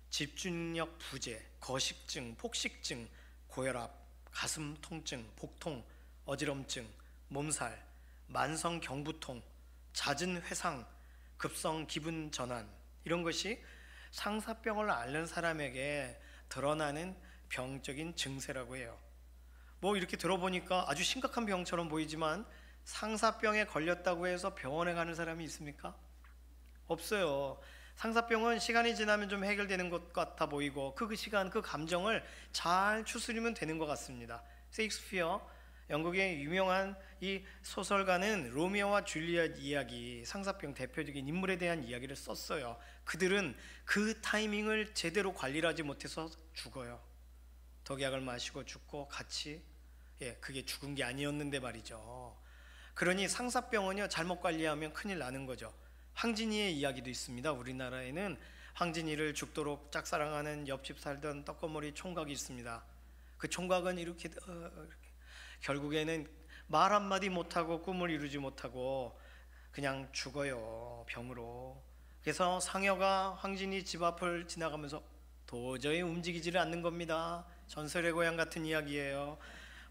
집중력 부재, 거식증, 폭식증, 고혈압, 가슴 통증, 복통, 어지럼증, 몸살, 만성 경부통, 잦은 회상, 급성 기분 전환, 이런 것이 상사병을 앓는 사람에게 드러나는 병적인 증세라고 해요. 뭐 이렇게 들어보니까 아주 심각한 병처럼 보이지만 상사병에 걸렸다고 해서 병원에 가는 사람이 있습니까? 없어요. 상사병은 시간이 지나면 좀 해결되는 것 같아 보이고 그 시간, 그 감정을 잘 추스리면 되는 것 같습니다. 셰익스피어, 영국의 유명한 이 소설가는 로미오와 줄리엣 이야기, 상사병 대표적인 인물에 대한 이야기를 썼어요. 그들은 그 타이밍을 제대로 관리를 하지 못해서 죽어요. 독약을 마시고 죽고 같이, 그게 죽은 게 아니었는데 말이죠. 그러니 상사병은요, 잘못 관리하면 큰일 나는 거죠. 황진이의 이야기도 있습니다. 우리나라에는 황진이를 죽도록 짝사랑하는 옆집 살던 떡거머리 총각이 있습니다. 그 총각은 이렇게 결국에는 말 한마디 못하고 꿈을 이루지 못하고 그냥 죽어요, 병으로. 그래서 상여가 황진이 집 앞을 지나가면서 도저히 움직이지를 않는 겁니다. 전설의 고향 같은 이야기예요.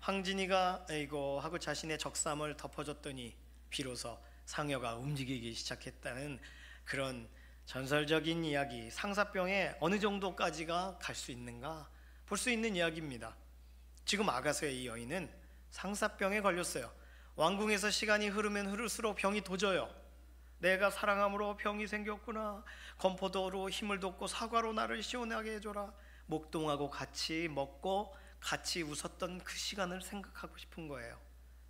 황진이가 에이고 하고 자신의 적삼을 덮어줬더니 비로소 상여가 움직이기 시작했다는 그런 전설적인 이야기. 상사병에 어느 정도까지가 갈 수 있는가 볼 수 있는 이야기입니다. 지금 아가서의 이 여인은 상사병에 걸렸어요. 왕궁에서 시간이 흐르면 흐를수록 병이 도져요. 내가 사랑함으로 병이 생겼구나. 건포도로 힘을 돋고 사과로 나를 시원하게 해줘라. 목동하고 같이 먹고 같이 웃었던 그 시간을 생각하고 싶은 거예요.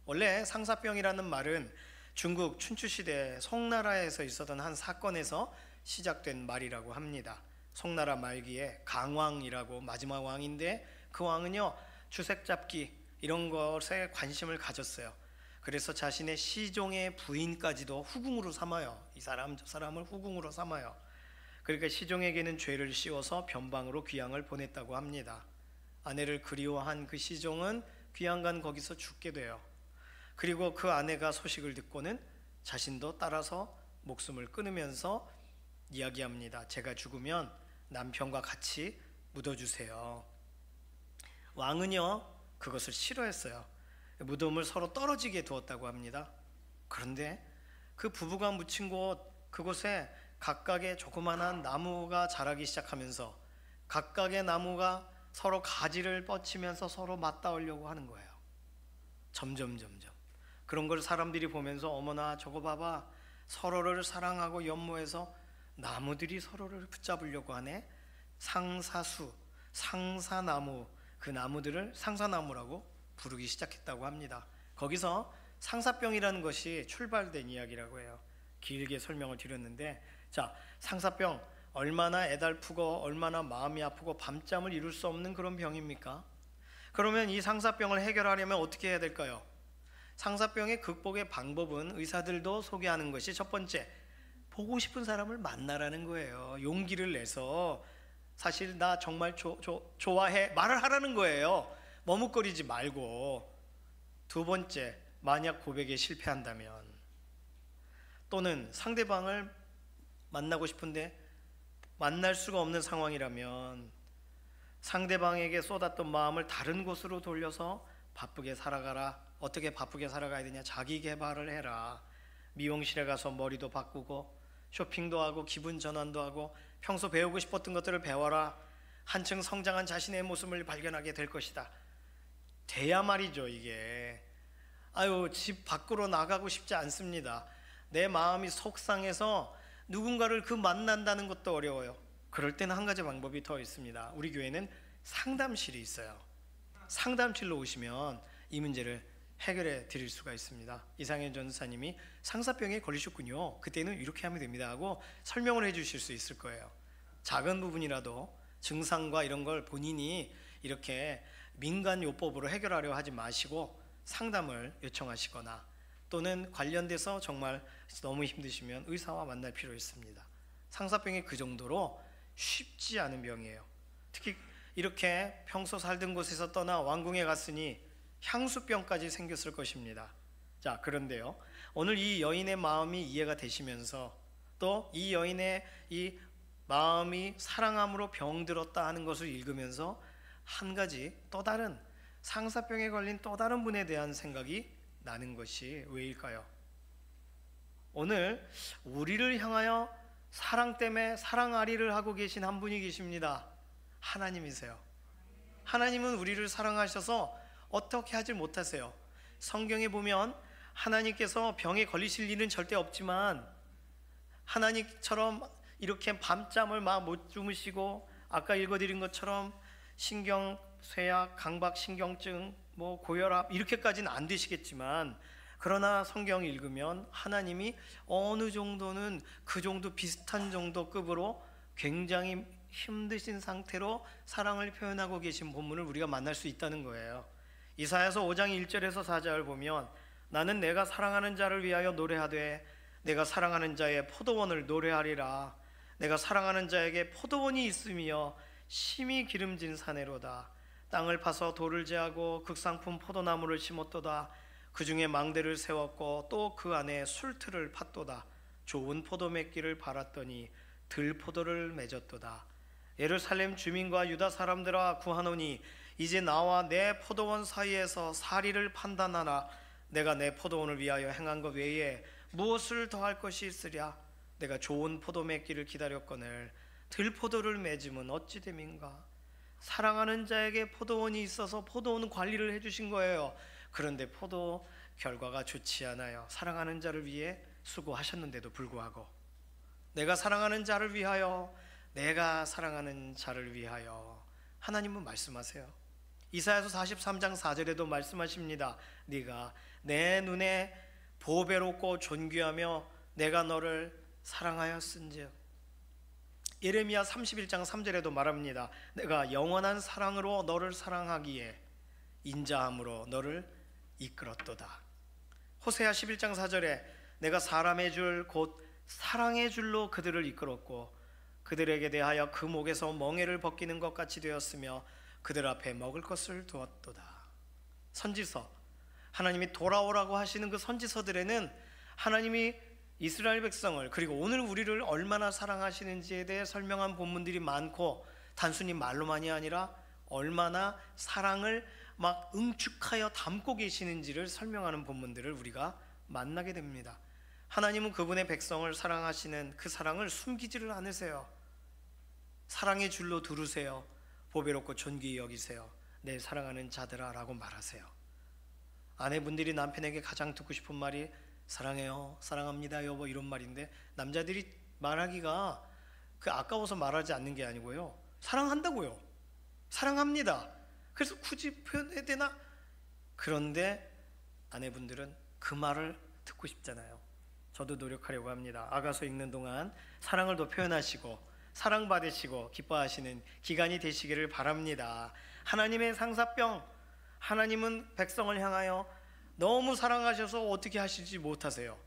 원래 상사병이라는 말은 중국 춘추시대 송나라에서 있었던 한 사건에서 시작된 말이라고 합니다. 송나라 말기에 강왕이라고 마지막 왕인데 그 왕은요, 주색잡기 이런 것에 관심을 가졌어요. 그래서 자신의 시종의 부인까지도 후궁으로 삼아요. 이 사람 저 사람을 후궁으로 삼아요. 그러니까 시종에게는 죄를 씌워서 변방으로 귀양을 보냈다고 합니다. 아내를 그리워한 그 시종은 귀양간 거기서 죽게 돼요. 그리고 그 아내가 소식을 듣고는 자신도 따라서 목숨을 끊으면서 이야기합니다. 제가 죽으면 남편과 같이 묻어주세요. 왕은요, 그것을 싫어했어요. 무덤을 서로 떨어지게 두었다고 합니다. 그런데 그 부부가 묻힌 곳, 그곳에 각각의 조그만한 나무가 자라기 시작하면서 각각의 나무가 서로 가지를 뻗치면서 서로 맞닿으려고 하는 거예요. 점점 그런 걸 사람들이 보면서 어머나 저거 봐봐, 서로를 사랑하고 연모해서 나무들이 서로를 붙잡으려고 하네. 상사수, 상사나무, 그 나무들을 상사나무라고 부르기 시작했다고 합니다. 거기서 상사병이라는 것이 출발된 이야기라고 해요. 길게 설명을 드렸는데, 자, 상사병 얼마나 애달프고 얼마나 마음이 아프고 밤잠을 이룰 수 없는 그런 병입니까? 그러면 이 상사병을 해결하려면 어떻게 해야 될까요? 상사병의 극복의 방법은 의사들도 소개하는 것이 첫 번째, 보고 싶은 사람을 만나라는 거예요. 용기를 내서 사실 나 정말 좋아해 말을 하라는 거예요. 머뭇거리지 말고. 두 번째, 만약 고백에 실패한다면, 또는 상대방을 만나고 싶은데 만날 수가 없는 상황이라면 상대방에게 쏟았던 마음을 다른 곳으로 돌려서 바쁘게 살아가라. 어떻게 바쁘게 살아가야 되냐? 자기 개발을 해라. 미용실에 가서 머리도 바꾸고 쇼핑도 하고 기분 전환도 하고 평소 배우고 싶었던 것들을 배워라. 한층 성장한 자신의 모습을 발견하게 될 것이다. 돼야 말이죠. 이게 집 밖으로 나가고 싶지 않습니다. 내 마음이 속상해서 누군가를 만난다는 것도 어려워요. 그럴 때는 한 가지 방법이 더 있습니다. 우리 교회는 상담실이 있어요. 상담실로 오시면 이 문제를 해결해 드릴 수가 있습니다. 이상현 전사님이 상사병에 걸리셨군요. 그때는 이렇게 하면 됩니다 하고 설명을 해 주실 수 있을 거예요. 작은 부분이라도 증상과 이런 걸 본인이 이렇게 민간요법으로 해결하려 하지 마시고 상담을 요청하시거나, 또는 관련돼서 정말 너무 힘드시면 의사와 만날 필요 있습니다. 상사병이 그 정도로 쉽지 않은 병이에요. 특히 이렇게 평소 살던 곳에서 떠나 왕궁에 갔으니 향수병까지 생겼을 것입니다. 자, 그런데요, 오늘 이 여인의 마음이 이해가 되시면서 또 이 여인의 이 마음이 사랑함으로 병들었다 하는 것을 읽으면서 한 가지 또 다른 상사병에 걸린 또 다른 분에 대한 생각이 나는 것이 왜일까요? 오늘 우리를 향하여 사랑 때문에 사랑아리를 하고 계신 한 분이 계십니다. 하나님이세요. 하나님은 우리를 사랑하셔서 어떻게 하질 못하세요. 성경에 보면 하나님께서 병에 걸리실 일은 절대 없지만, 하나님처럼 이렇게 밤잠을 막 못 주무시고 아까 읽어드린 것처럼 신경쇠약, 강박신경증, 고혈압 이렇게까지는 안 되시겠지만, 그러나 성경 읽으면 하나님이 어느 정도는 그 정도 비슷한 정도 급으로 굉장히 힘드신 상태로 사랑을 표현하고 계신 본문을 우리가 만날 수 있다는 거예요. 이사야서 5장 1절에서 4절 보면, 나는 내가 사랑하는 자를 위하여 노래하되 내가 사랑하는 자의 포도원을 노래하리라. 내가 사랑하는 자에게 포도원이 있으며 심히 기름진 사내로다. 땅을 파서 돌을 제하고 극상품 포도나무를 심었도다. 그 중에 망대를 세웠고 또 그 안에 술틀을 팠도다. 좋은 포도 맺기를 바랐더니 들포도를 맺었도다. 예루살렘 주민과 유다 사람들아 구하노니 이제 나와 내 포도원 사이에서 사리를 판단하라. 내가 내 포도원을 위하여 행한 것 외에 무엇을 더할 것이 있으랴. 내가 좋은 포도 맺기를 기다렸거늘 들포도를 맺음은 어찌 됨인가. 사랑하는 자에게 포도원이 있어서 포도원 관리를 해주신 거예요. 그런데 포도 결과가 좋지 않아요. 사랑하는 자를 위해 수고하셨는데도 불구하고, 내가 사랑하는 자를 위하여, 내가 사랑하는 자를 위하여 하나님은 말씀하세요. 이사야서 43장 4절에도 말씀하십니다. 네가 내 눈에 보배롭고 존귀하며 내가 너를 사랑하였은즉. 예레미야 31장 3절에도 말합니다. 내가 영원한 사랑으로 너를 사랑하기에 인자함으로 너를 이끌었도다. 호세아 11장 4절에 내가 사람의 줄 곧 사랑의 줄로 그들을 이끌었고 그들에게 대하여 그 목에서 멍에를 벗기는 것 같이 되었으며 그들 앞에 먹을 것을 두었도다. 선지서, 하나님이 돌아오라고 하시는 그 선지서들에는 하나님이 이스라엘 백성을, 그리고 오늘 우리를 얼마나 사랑하시는지에 대해 설명한 본문들이 많고, 단순히 말로만이 아니라 얼마나 사랑을 막 응축하여 담고 계시는지를 설명하는 본문들을 우리가 만나게 됩니다. 하나님은 그분의 백성을 사랑하시는 그 사랑을 숨기지를 않으세요. 사랑의 줄로 두르세요. 보배롭고 존귀히 여기세요. 내 사랑하는 자들아 라고 말하세요. 아내분들이 남편에게 가장 듣고 싶은 말이 사랑해요, 사랑합니다 여보, 이런 말인데, 남자들이 말하기가 아까워서 말하지 않는 게 아니고요, 사랑한다고요, 사랑합니다. 그래서 굳이 표현해야 되나? 그런데 아내분들은 그 말을 듣고 싶잖아요. 저도 노력하려고 합니다. 아가서 읽는 동안 사랑을 더 표현하시고 사랑받으시고 기뻐하시는 기간이 되시기를 바랍니다. 하나님의 상사병, 하나님은 백성을 향하여 너무 사랑하셔서 어떻게 하시지 못하세요.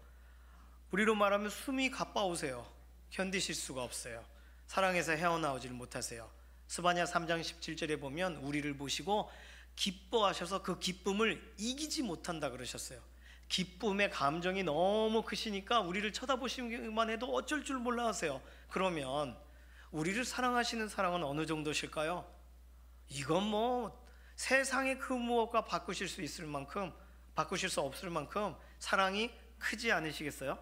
우리로 말하면 숨이 가빠오세요. 견디실 수가 없어요. 사랑에서 헤어나오질 못하세요. 스바냐 3장 17절에 보면 우리를 보시고 기뻐하셔서 그 기쁨을 이기지 못한다 그러셨어요. 기쁨의 감정이 너무 크시니까 우리를 쳐다보시기만 해도 어쩔 줄 몰라 하세요. 그러면 우리를 사랑하시는 사랑은 어느 정도실까요? 이건 뭐 세상의 그 무엇과 바꾸실 수 있을 만큼, 바꾸실 수 없을 만큼 사랑이 크지 않으시겠어요?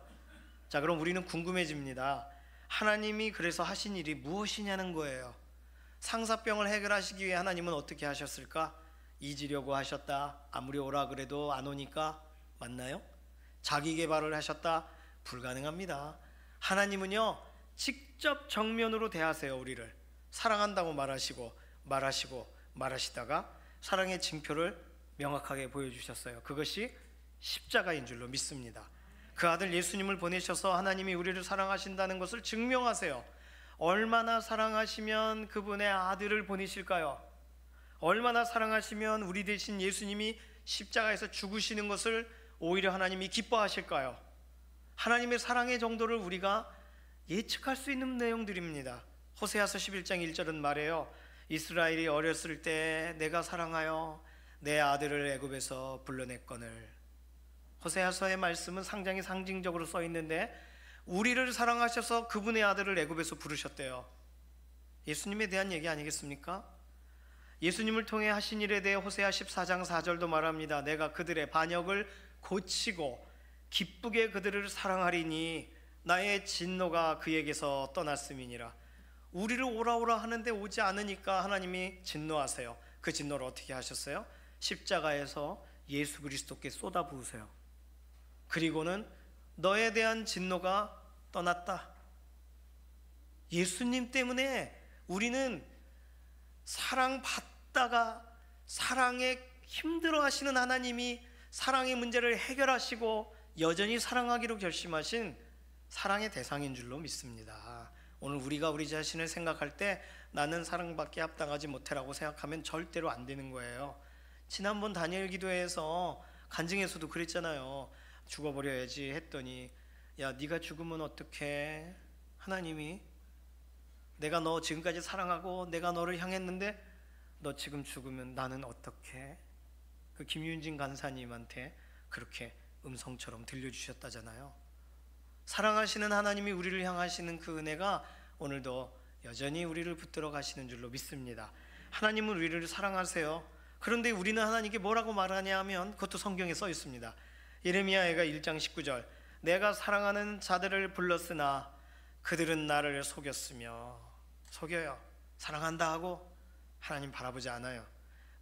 자, 그럼 우리는 궁금해집니다. 하나님이 그래서 하신 일이 무엇이냐는 거예요. 상사병을 해결하시기 위해 하나님은 어떻게 하셨을까? 잊으려고 하셨다. 아무리 오라 그래도 안 오니까. 맞나요? 자기 개발을 하셨다. 불가능합니다. 하나님은요, 직접 정면으로 대하세요. 우리를 사랑한다고 말하시다가 사랑의 징표를 명확하게 보여주셨어요. 그것이 십자가인 줄로 믿습니다. 그 아들 예수님을 보내셔서 하나님이 우리를 사랑하신다는 것을 증명하세요. 얼마나 사랑하시면 그분의 아들을 보내실까요? 얼마나 사랑하시면 우리 대신 예수님이 십자가에서 죽으시는 것을 오히려 하나님이 기뻐하실까요? 하나님의 사랑의 정도를 우리가 예측할 수 있는 내용들입니다. 호세아서 11장 1절은 말해요. 이스라엘이 어렸을 때 내가 사랑하여 내 아들을 애굽에서 불러냈거늘. 호세아서의 말씀은 상당히 상징적으로 써 있는데 우리를 사랑하셔서 그분의 아들을 애굽에서 부르셨대요. 예수님에 대한 얘기 아니겠습니까? 예수님을 통해 하신 일에 대해 호세아 14장 4절도 말합니다. 내가 그들의 반역을 고치고 기쁘게 그들을 사랑하리니 나의 진노가 그에게서 떠났음이니라. 우리를 오라 하는데 오지 않으니까 하나님이 진노하세요. 그 진노를 어떻게 하셨어요? 십자가에서 예수 그리스도께 쏟아부으세요. 그리고는 너에 대한 진노가 떠났다. 예수님 때문에 우리는 사랑받다가 사랑에 힘들어하시는 하나님이 사랑의 문제를 해결하시고 여전히 사랑하기로 결심하신 사랑의 대상인 줄로 믿습니다. 오늘 우리가 우리 자신을 생각할 때 나는 사랑받기에 합당하지 못해라고 생각하면 절대로 안 되는 거예요. 지난번 다니엘 기도회에서 간증에서도 그랬잖아요. 죽어버려야지 했더니 야, 네가 죽으면 어떡해? 하나님이 내가 너 지금까지 사랑하고 내가 너를 향했는데 너 지금 죽으면 나는 어떡해? 그 김윤진 간사님한테 그렇게 음성처럼 들려주셨다잖아요. 사랑하시는 하나님이 우리를 향하시는 그 은혜가 오늘도 여전히 우리를 붙들어 가시는 줄로 믿습니다. 하나님은 우리를 사랑하세요. 그런데 우리는 하나님께 뭐라고 말하냐 하면 그것도 성경에 써 있습니다. 예레미야가 1장 19절 내가 사랑하는 자들을 불렀으나 그들은 나를 속여요. 사랑한다 하고 하나님 바라보지 않아요.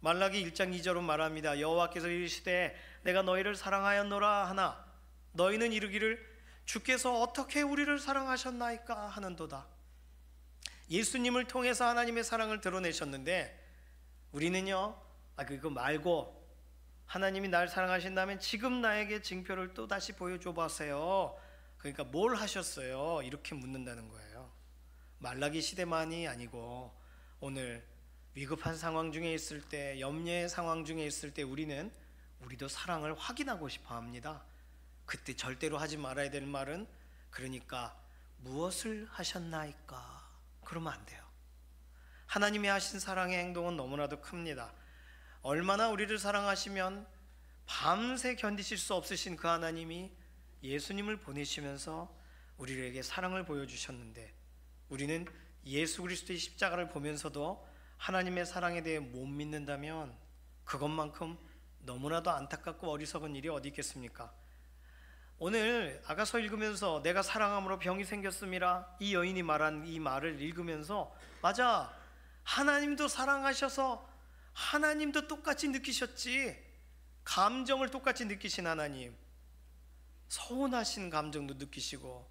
말라기 1장 2절은 말합니다. 여호와께서 이르시되 내가 너희를 사랑하였노라 하나 너희는 이르기를 주께서 어떻게 우리를 사랑하셨나이까 하는도다. 예수님을 통해서 하나님의 사랑을 드러내셨는데 우리는요 그거 말고 하나님이 날 사랑하신다면 지금 나에게 징표를 또 다시 보여줘 보세요. 그러니까 뭘 하셨어요? 이렇게 묻는다는 거예요. 말라기 시대만이 아니고 오늘 위급한 상황 중에 있을 때, 염려의 상황 중에 있을 때 우리도 사랑을 확인하고 싶어 합니다. 그때 절대로 하지 말아야 될 말은 그러니까 무엇을 하셨나이까? 그러면 안 돼요. 하나님이 하신 사랑의 행동은 너무나도 큽니다. 얼마나 우리를 사랑하시면 밤새 견디실 수 없으신 그 하나님이 예수님을 보내시면서 우리에게 사랑을 보여주셨는데 우리는 예수 그리스도의 십자가를 보면서도 하나님의 사랑에 대해 못 믿는다면 그것만큼 너무나도 안타깝고 어리석은 일이 어디 있겠습니까? 오늘 아가서 읽으면서 내가 사랑함으로 병이 생겼음이라 이 여인이 말한 이 말을 읽으면서 맞아, 하나님도 사랑하셔서 하나님도 똑같이 느끼셨지. 감정을 똑같이 느끼신 하나님, 서운하신 감정도 느끼시고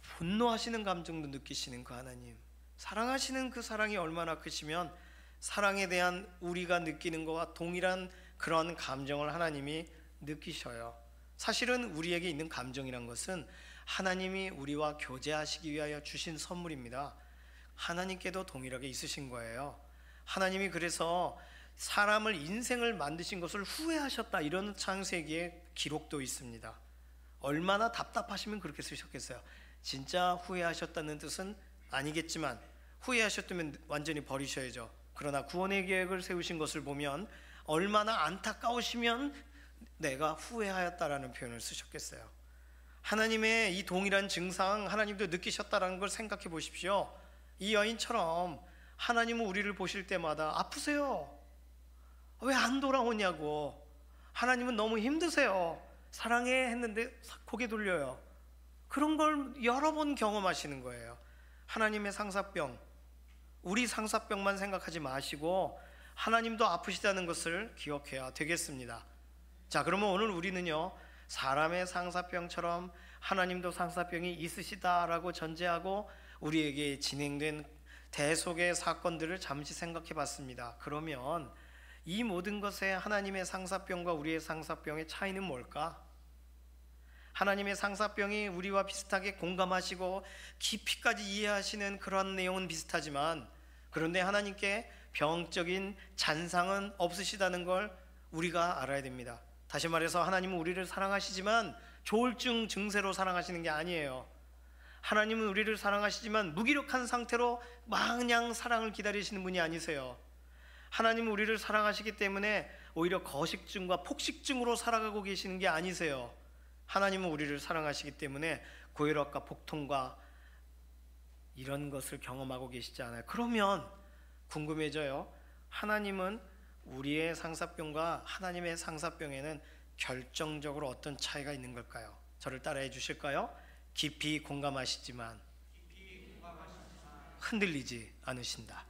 분노하시는 감정도 느끼시는 그 하나님, 사랑하시는 그 사랑이 얼마나 크시면 사랑에 대한 우리가 느끼는 것과 동일한 그런 감정을 하나님이 느끼셔요. 사실은 우리에게 있는 감정이란 것은 하나님이 우리와 교제하시기 위하여 주신 선물입니다. 하나님께도 동일하게 있으신 거예요. 하나님이 그래서 사람을 인생을 만드신 것을 후회하셨다 이런 창세기에 기록도 있습니다. 얼마나 답답하시면 그렇게 쓰셨겠어요. 진짜 후회하셨다는 뜻은 아니겠지만 후회하셨다면 완전히 버리셔야죠. 그러나 구원의 계획을 세우신 것을 보면 얼마나 안타까우시면 내가 후회하였다라는 표현을 쓰셨겠어요. 하나님의 이 동일한 증상 하나님도 느끼셨다라는 걸 생각해 보십시오. 이 여인처럼 하나님은 우리를 보실 때마다 아프세요? 왜 안 돌아오냐고. 하나님은 너무 힘드세요. 사랑해 했는데 고개 돌려요. 그런 걸 여러 번 경험하시는 거예요. 하나님의 상사병, 우리 상사병만 생각하지 마시고 하나님도 아프시다는 것을 기억해야 되겠습니다. 자, 그러면 오늘 우리는요, 사람의 상사병처럼 하나님도 상사병이 있으시다라고 전제하고 우리에게 진행된 대속의 사건들을 잠시 생각해 봤습니다. 그러면 이 모든 것에 하나님의 상사병과 우리의 상사병의 차이는 뭘까? 하나님의 상사병이 우리와 비슷하게 공감하시고 깊이까지 이해하시는 그런 내용은 비슷하지만, 그런데 하나님께 병적인 잔상은 없으시다는 걸 우리가 알아야 됩니다. 다시 말해서 하나님은 우리를 사랑하시지만 조울증 증세로 사랑하시는 게 아니에요. 하나님은 우리를 사랑하시지만 무기력한 상태로 마냥 사랑을 기다리시는 분이 아니세요. 하나님은 우리를 사랑하시기 때문에 오히려 거식증과 폭식증으로 살아가고 계시는 게 아니세요. 하나님은 우리를 사랑하시기 때문에 고혈압과 복통과 이런 것을 경험하고 계시지 않아요. 그러면 궁금해져요. 하나님은 우리의 상사병과 하나님의 상사병에는 결정적으로 어떤 차이가 있는 걸까요? 저를 따라해 주실까요? 깊이 공감하시지만 흔들리지 않으신다.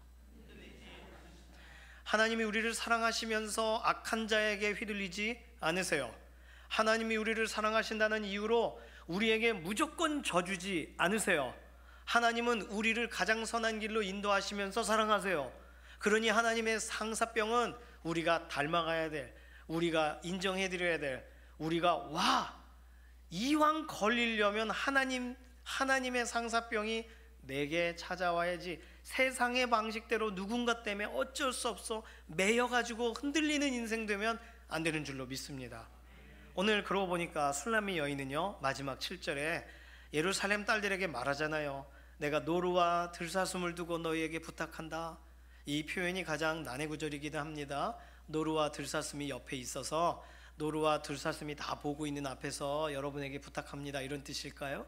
하나님이 우리를 사랑하시면서 악한 자에게 휘둘리지 않으세요. 하나님이 우리를 사랑하신다는 이유로 우리에게 무조건 져주지 않으세요. 하나님은 우리를 가장 선한 길로 인도하시면서 사랑하세요. 그러니 하나님의 상사병은 우리가 닮아가야 될, 우리가 인정해드려야 될, 우리가 이왕 걸리려면 하나님의 상사병이 내게 찾아와야지, 세상의 방식대로 누군가 때문에 어쩔 수 없어 매여가지고 흔들리는 인생 되면 안 되는 줄로 믿습니다. 오늘 그러고 보니까 술람미 여인은요, 마지막 7절에 예루살렘 딸들에게 말하잖아요. 내가 노루와 들사슴을 두고 너희에게 부탁한다. 이 표현이 가장 난해 구절이기도 합니다. 노루와 들사슴이 옆에 있어서 노루와 들사슴이 다 보고 있는 앞에서 여러분에게 부탁합니다, 이런 뜻일까요?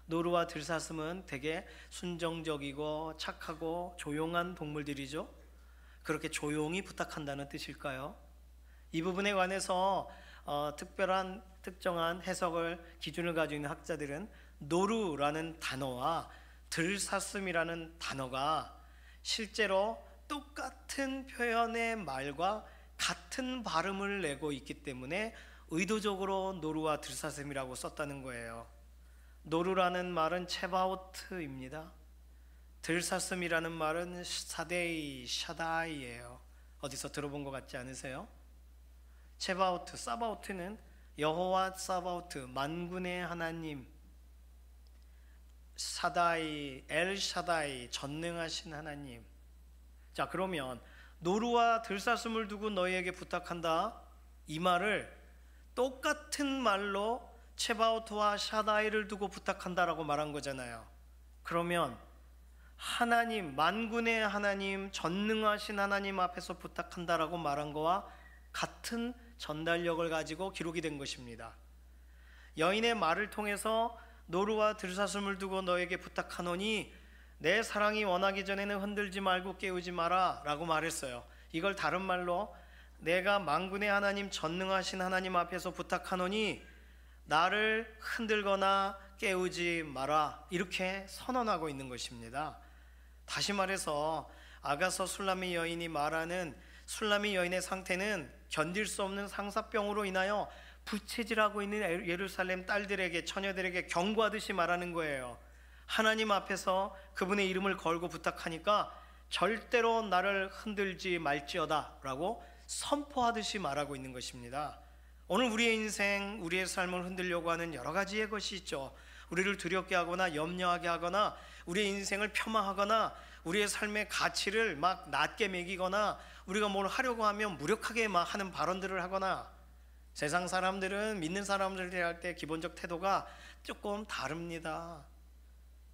노루와 들사슴은 되게 순정적이고 착하고 조용한 동물들이죠. 그렇게 조용히 부탁한다는 뜻일까요? 이 부분에 관해서 특정한 해석을 기준을 가지고 있는 학자들은 노루라는 단어와 들사슴이라는 단어가 실제로 똑같은 표현의 말과 같은 발음을 내고 있기 때문에 의도적으로 노루와 들사슴이라고 썼다는 거예요. 노루라는 말은 체바오트입니다. 들사슴이라는 말은 사데이, 샤다이예요. 어디서 들어본 것 같지 않으세요? 체바오트, 사바오트는 여호와 사바오트, 만군의 하나님, 사다이, 엘샤다이, 전능하신 하나님. 자, 그러면 노루와 들사슴을 두고 너희에게 부탁한다, 이 말을 똑같은 말로 체바오트와 샤다이를 두고 부탁한다라고 말한 거잖아요. 그러면 하나님, 만군의 하나님, 전능하신 하나님 앞에서 부탁한다라고 말한 거와 같은 전달력을 가지고 기록이 된 것입니다. 여인의 말을 통해서 노루와 들사슴을 두고 너에게 부탁하노니 내 사랑이 원하기 전에는 흔들지 말고 깨우지 마라 라고 말했어요. 이걸 다른 말로 내가 만군의 하나님, 전능하신 하나님 앞에서 부탁하노니 나를 흔들거나 깨우지 마라, 이렇게 선언하고 있는 것입니다. 다시 말해서 아가서 술람미 여인이 말하는 술람미 여인의 상태는 견딜 수 없는 상사병으로 인하여 부채질하고 있는 예루살렘 딸들에게, 처녀들에게 경고하듯이 말하는 거예요. 하나님 앞에서 그분의 이름을 걸고 부탁하니까 절대로 나를 흔들지 말지어다 라고 선포하듯이 말하고 있는 것입니다. 오늘 우리의 인생, 우리의 삶을 흔들려고 하는 여러 가지의 것이 있죠. 우리를 두렵게 하거나 염려하게 하거나 우리의 인생을 폄하하거나 우리의 삶의 가치를 막 낮게 매기거나 우리가 뭘 하려고 하면 무력하게 막 하는 발언들을 하거나, 세상 사람들은 믿는 사람들 대할 때 기본적 태도가 조금 다릅니다.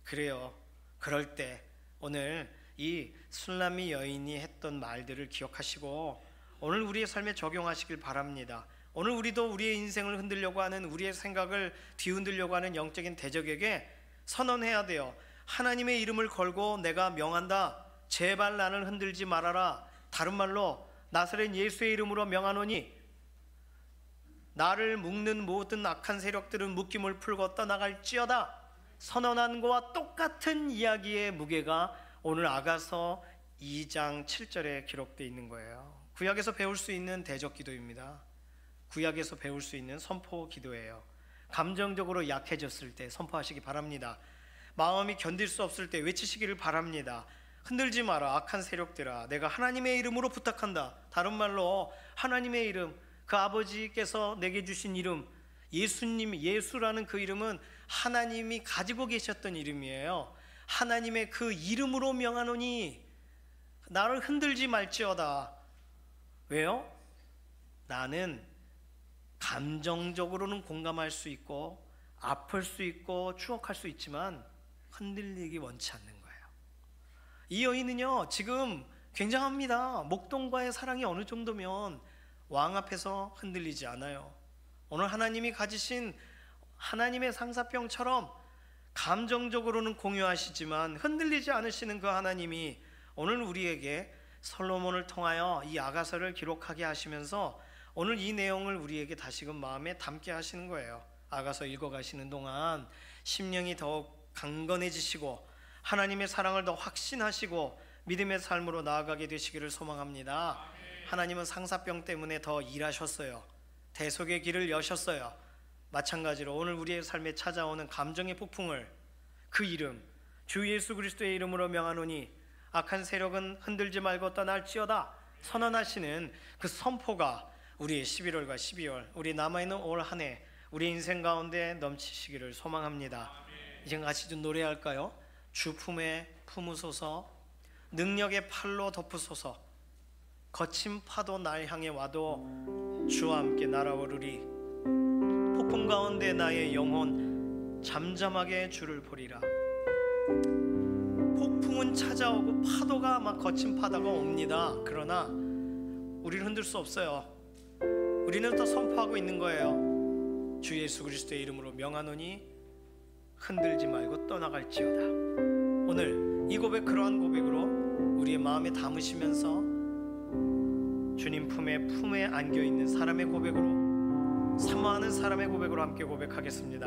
그래요. 그럴 때 오늘 이 술람미 여인이 했던 말들을 기억하시고 오늘 우리의 삶에 적용하시길 바랍니다. 오늘 우리도 우리의 인생을 흔들려고 하는, 우리의 생각을 뒤흔들려고 하는 영적인 대적에게 선언해야 돼요. 하나님의 이름을 걸고 내가 명한다. 제발 나를 흔들지 말아라. 다른 말로 나사렛 예수의 이름으로 명하노니 나를 묶는 모든 악한 세력들은 묶임을 풀고 떠나갈지어다. 선언한 것과 똑같은 이야기의 무게가 오늘 아가서 2장 7절에 기록되어 있는 거예요. 구약에서 배울 수 있는 대적 기도입니다. 구약에서 배울 수 있는 선포 기도예요. 감정적으로 약해졌을 때 선포하시기 바랍니다. 마음이 견딜 수 없을 때 외치시기를 바랍니다. 흔들지 마라 악한 세력들아, 내가 하나님의 이름으로 부탁한다. 다른 말로 하나님의 이름, 그 아버지께서 내게 주신 이름, 예수님, 예수라는 그 이름은 하나님이 가지고 계셨던 이름이에요. 하나님의 그 이름으로 명하노니 나를 흔들지 말지어다. 왜요? 나는 감정적으로는 공감할 수 있고 아플 수 있고 추억할 수 있지만 흔들리기 원치 않는 거예요. 이 여인은요 지금 굉장합니다. 목동과의 사랑이 어느 정도면 왕 앞에서 흔들리지 않아요. 오늘 하나님이 가지신 하나님의 상사병처럼 감정적으로는 공유하시지만 흔들리지 않으시는 그 하나님이 오늘 우리에게 솔로몬을 통하여 이 아가서를 기록하게 하시면서 오늘 이 내용을 우리에게 다시금 마음에 담게 하시는 거예요. 아가서 읽어가시는 동안 심령이 더욱 강건해지시고 하나님의 사랑을 더 확신하시고 믿음의 삶으로 나아가게 되시기를 소망합니다. 하나님은 상사병 때문에 더 일하셨어요. 대속의 길을 여셨어요. 마찬가지로 오늘 우리의 삶에 찾아오는 감정의 폭풍을 그 이름 주 예수 그리스도의 이름으로 명하노니 악한 세력은 흔들지 말고 떠날지어다 선언하시는 그 선포가 우리의 11월과 12월 우리 남아있는 올 한 해 우리 인생 가운데 넘치시기를 소망합니다. 이제 같이 좀 노래할까요? 주 품에 품으소서, 능력의 팔로 덮으소서, 거친 파도 날 향해 와도 주와 함께 날아오르리. 폭풍 가운데 나의 영혼 잠잠하게 주를 보리라. 폭풍은 찾아오고 파도가 막 거친 파도가 옵니다. 그러나 우리를 흔들 수 없어요. 우리는 또 선포하고 있는 거예요. 주 예수 그리스도의 이름으로 명하노니 흔들지 말고 떠나갈지어다. 오늘 이 고백, 그러한 고백으로 우리의 마음에 담으시면서 주님 품에 안겨있는 사람의 고백으로, 사모하는 사람의 고백으로 함께 고백하겠습니다.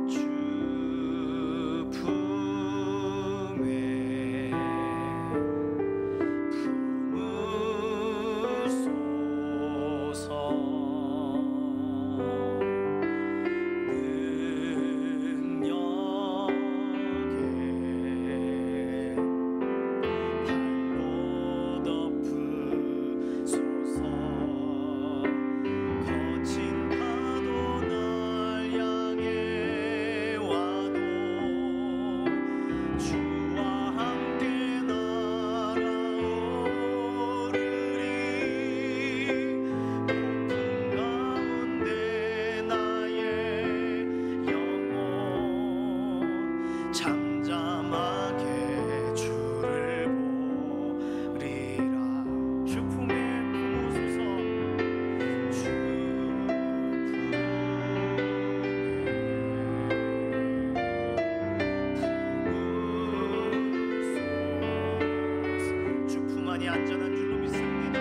주 품에 품으소서, 안전한 줄로 믿습니다.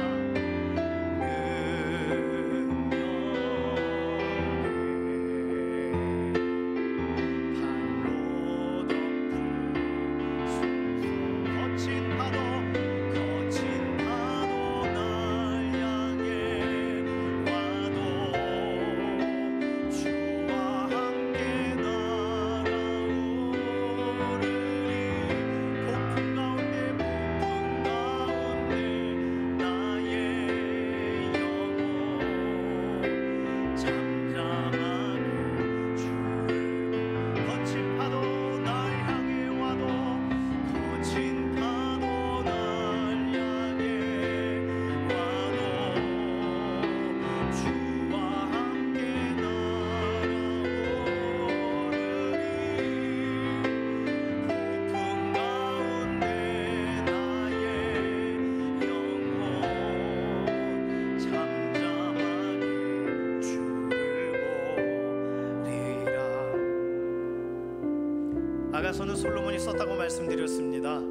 아가서는 솔로몬이 썼다고 말씀드렸습니다.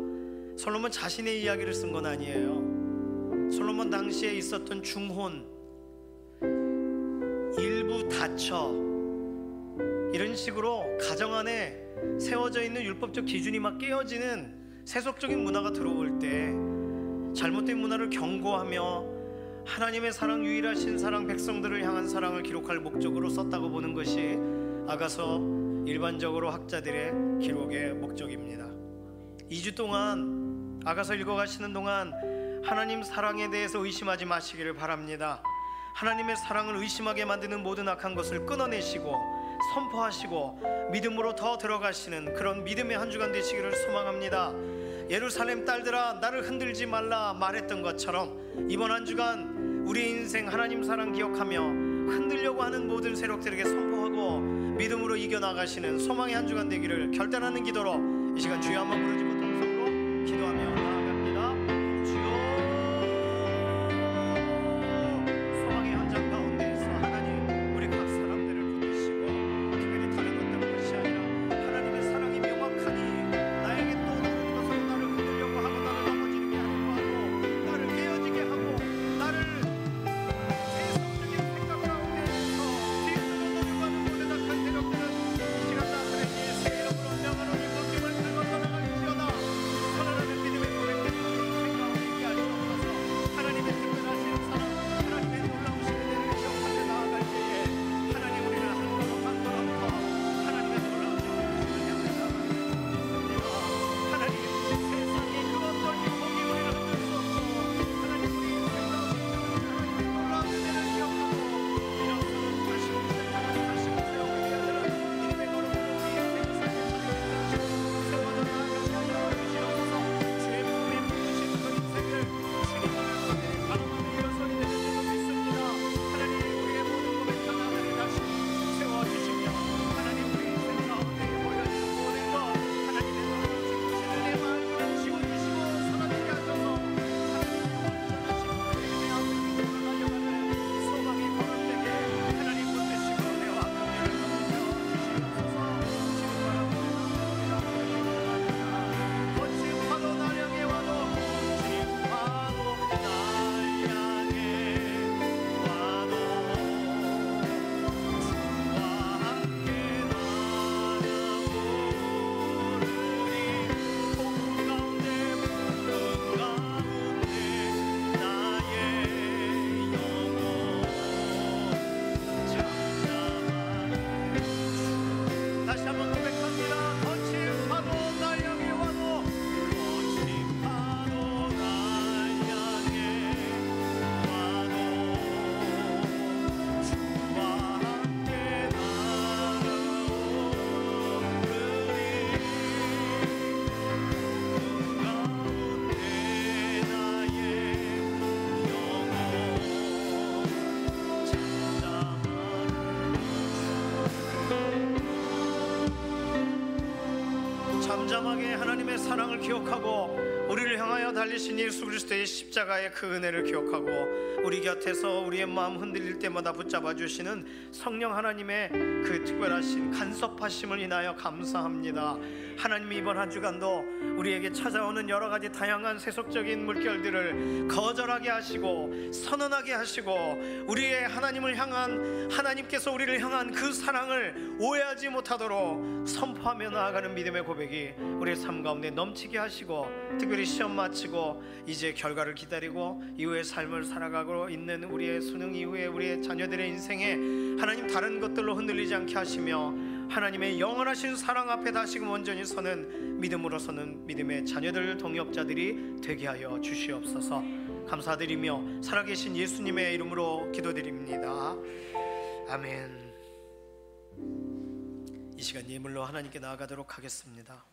솔로몬 자신의 이야기를 쓴 건 아니에요. 솔로몬 당시에 있었던 중혼, 일부 다처, 이런 식으로 가정 안에 세워져 있는 율법적 기준이 막 깨어지는 세속적인 문화가 들어올 때 잘못된 문화를 경고하며 하나님의 사랑, 유일하신 사랑, 백성들을 향한 사랑을 기록할 목적으로 썼다고 보는 것이 아가서 일반적으로 학자들의 기록의 목적입니다. 2주 동안 아가서 읽어가시는 동안 하나님 사랑에 대해서 의심하지 마시기를 바랍니다. 하나님의 사랑을 의심하게 만드는 모든 악한 것을 끊어내시고 선포하시고 믿음으로 더 들어가시는 그런 믿음의 한 주간 되시기를 소망합니다. 예루살렘 딸들아 나를 흔들지 말라 말했던 것처럼 이번 한 주간 우리 인생 하나님 사랑 기억하며 흔들려고 하는 모든 세력들에게 선포하고 믿음으로 이겨나가시는 소망의 한 주간 되기를 결단하는 기도로 이 시간 주여 한번 부르짖고 통성으로 기도하며 나아갑니다. 주여, 소망의 현장 가운데에서 하나님 우리 각 사람들을 붙드시고 특별히 다른 어떤 것이 아니라 하나님의 사랑이 명확하니 나에게 또 다른 것으로 나를 흔들려고 하고 나를 넘어지게 하려고 하고 나를 깨어지게 하고 나를 세속적인 생각 가운데에서 뒤흔들어 가는 모든 악한 세력들은 이 시간 나사렛 예수의 이름으로 명하노니 목숨을 들고 떠나갈지어다. 선언하는 믿음의 고백들이 인생 가운데 있게 하시옵소서. 하나님의 특별하신 사랑, 하나님의 놀라우신 은혜를 기억하며 나아갈 때에 하나님 우리는 한 걸음 한 걸음 더 하나님의 놀라우신 은혜를 향해 나아가겠습니다. 하나님 세상의 그 어떤 유혹이 우리를 흔들 수 없고 하나님 우리 인생 가운데 하나님의 놀라운 은혜를 기억하고 일어서는 다시 오실 하나님 다시 오세요 회개하는 믿음의 걸음으로 우리 인생의 삶에 전해주시고 세워져 나아가게 하여 주시옵소서. 주의 몸에 묻으신 그 인생을 주님을 바라보며 일어서게 되는 줄 믿습니다. 하나님 우리의 모든 고백 하나하나를 다시 세워주시며 하나님 우리 인생 가운데 모여진 모든 것 하나님의 놀라우신 은혜 마음으로 지워주시고 선하게 하셔서 하나님의 온전하신 믿음의 앞에 믿음을 달려가는 소망의 걸음되게 하나님 붙드시고 은혜와 긍휼을 넘치며 주시옵소서. 주님 바라보며 거친 파도 날 향해 와도 주님 파도 날 향해 와도 주와 함께 날아오르니 폭풍 가운데 불금 가운데 나의 영혼 잠잠하게 다시 한번 고백합니다. 거친 파도 날 향해 와도 거친 파도 날 향해 와도 주와 함께 잠잠하게 하나님의 사랑을 기억하고 우리를 향하여 달리신 예수 그리스도의 십자가의 그 은혜를 기억하고 우리 곁에서 우리의 마음 흔들릴 때마다 붙잡아 주시는 성령 하나님의 그 특별하신 간섭하심을 인하여 감사합니다. 하나님이 이번 한 주간도 우리에게 찾아오는 여러 가지 다양한 세속적인 물결들을 거절하게 하시고 선언하게 하시고 우리의 하나님을 향한 하나님께서 우리를 향한 그 사랑을 오해하지 못하도록 선포하며 나아가는 믿음의 고백이 우리의 삶 가운데 넘치게 하시고 특별히 시험 마치고 이제 결과를 기다리고 이후의 삶을 살아가고 있는 우리의 수능 이후에 우리의 자녀들의 인생에 하나님 다른 것들로 흔들리지 않게 하시며 하나님의 영원하신 사랑 앞에 다시금 온전히 서는 믿음으로 서는 믿음의 자녀들 동역자들이 되게 하여 주시옵소서. 감사드리며 살아계신 예수님의 이름으로 기도드립니다. 아멘. 이 시간 예물로 하나님께 나아가도록 하겠습니다.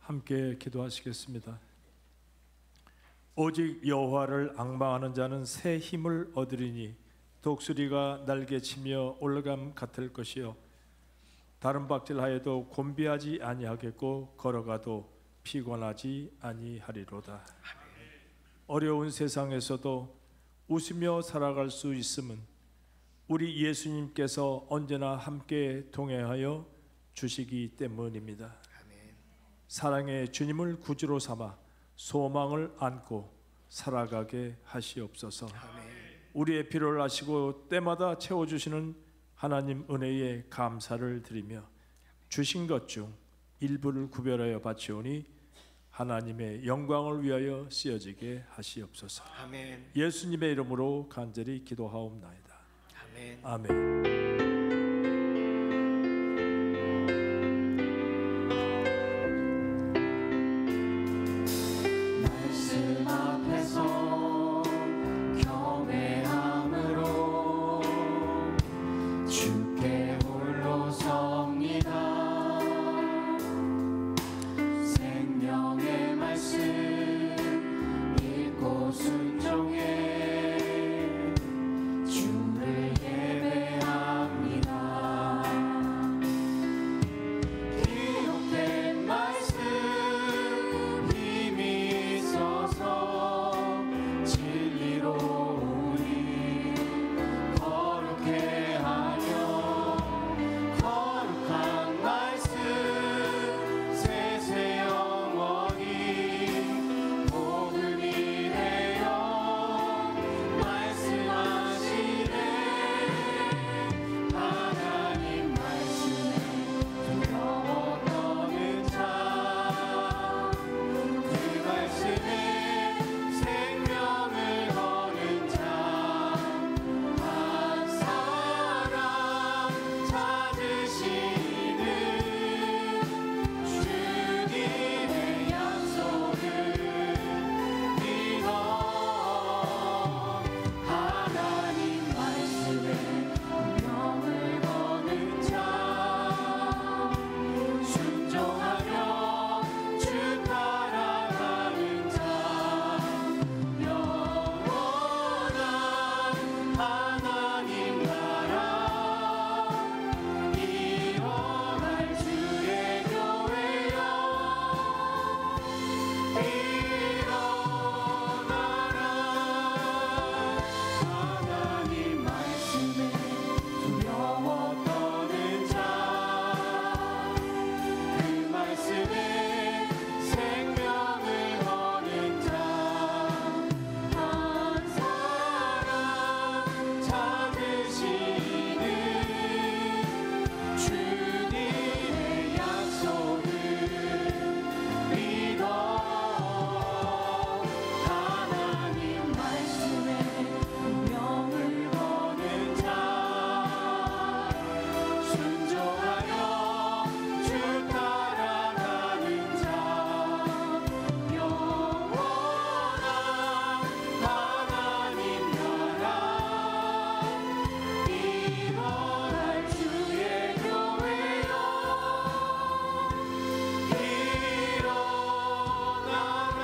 함께 기도하시겠습니다. 오직 여호와를 앙망하는 자는 새 힘을 얻으리니 독수리가 날개치며 올라감 같을 것이요 다른 박질하여도 곤비하지 아니하겠고 걸어가도 피곤하지 아니하리로다. 어려운 세상에서도 웃으며 살아갈 수 있음은 우리 예수님께서 언제나 함께 동행하여 주시기 때문입니다. 사랑의 주님을 구주로 삼아 소망을 안고 살아가게 하시옵소서. 우리의 필요를 아시고 때마다 채워주시는 하나님 은혜에 감사를 드리며 주신 것 중 일부를 구별하여 바치오니 하나님의 영광을 위하여 쓰여지게 하시옵소서. 아멘. 예수님의 이름으로 간절히 기도하옵나이다. 아멘. 아멘. 말씀 앞에서 경외함으로 주께 홀로 섭니다. 생명의 말씀 읽고 순종해 주를 예배합니다. 기록된 말씀 힘이 있어서 진리로 우리 거룩해 하며 거룩한 말씀 세세 영원히 복음이 되어 말씀하시네. 하나님 말씀에 두려워 떠는 자, 그 말씀에 생명을 거는 자, 한 사람 찾으시는 주님의 약속을 믿어. 하나님 말씀에 운명을 거는 자, 순종하며 주 따라가는 자, 영원한 하나님 나라 일어날 주의 교회여 일어나라. 하나님 말씀에 두려워 떠는 자, 그 말씀에 생명을 거는 자, 한 사람 찾으시는 주님의 약속을 믿어. 하나님 말씀에 운명을 거는 자, 순종하여 주 따라가는 자, 영원한 하나님 나라 일어날 주의 교회여 일어나라.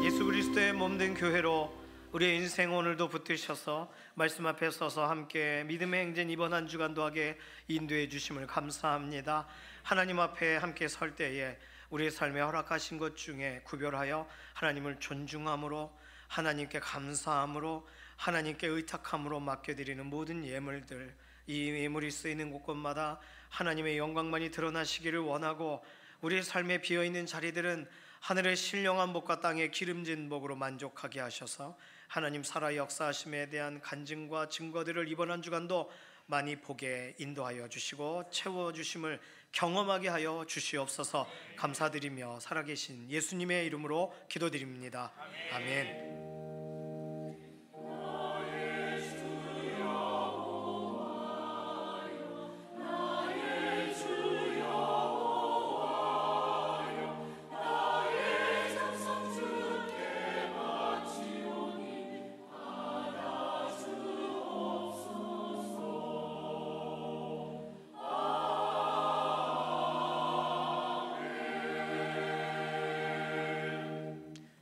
예수 그리스도의 몸된 교회로 우리의 인생 오늘도 붙드셔서 말씀 앞에 서서 함께 믿음의 행진 이번 한 주간도 하게 인도해 주심을 감사합니다. 하나님 앞에 함께 설 때에 우리의 삶에 허락하신 것 중에 구별하여 하나님을 존중함으로, 하나님께 감사함으로, 하나님께 의탁함으로 맡겨드리는 모든 예물들, 이 예물이 쓰이는 곳곳마다 하나님의 영광만이 드러나시기를 원하고, 우리의 삶에 비어있는 자리들은 하늘의 신령한 복과 땅의 기름진 복으로 만족하게 하셔서 하나님 살아 역사하심에 대한 간증과 증거들을 이번 한 주간도 많이 보게 인도하여 주시고 채워주심을 경험하게 하여 주시옵소서. 감사드리며 살아계신 예수님의 이름으로 기도드립니다. 아멘.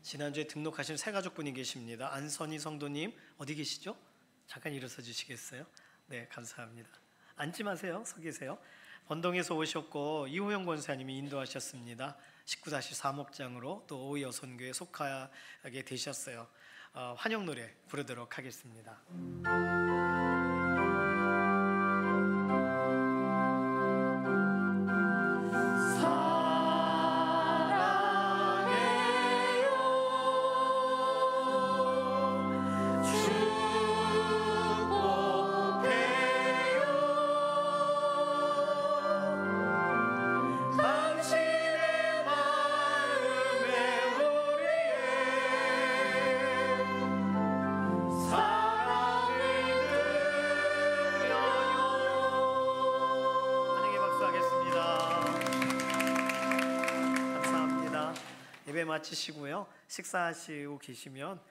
지난주에 등록하신 세 가족분이 계십니다. 안선희 성도님 어디 계시죠? 잠깐 일어서 주시겠어요? 네, 감사합니다. 앉지 마세요. 서 계세요. 번동에서 오셨고 이호영 권사님이 인도하셨습니다. 19-4목장으로 또 오이어 선교에 속하게 되셨어요. 환영 노래 부르도록 하겠습니다. 예배 마치시고요. 식사하시고 계시면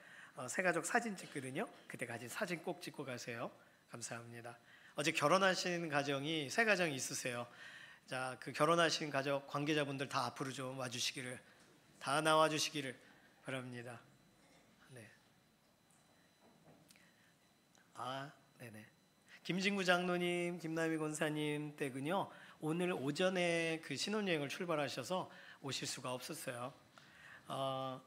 새가족 사진 찍거든요. 그때 같이 사진 꼭 찍고 가세요. 감사합니다. 어제 결혼하신 가정이 세 가정이 있으세요. 자, 그 결혼하신 가족 관계자분들 다 앞으로 좀 와주시기를, 다 나와주시기를 바랍니다. 네. 네네. 김진구 장로님, 김남희 권사님 댁은요, 오늘 오전에 그 신혼여행을 출발하셔서 오실 수가 없었어요.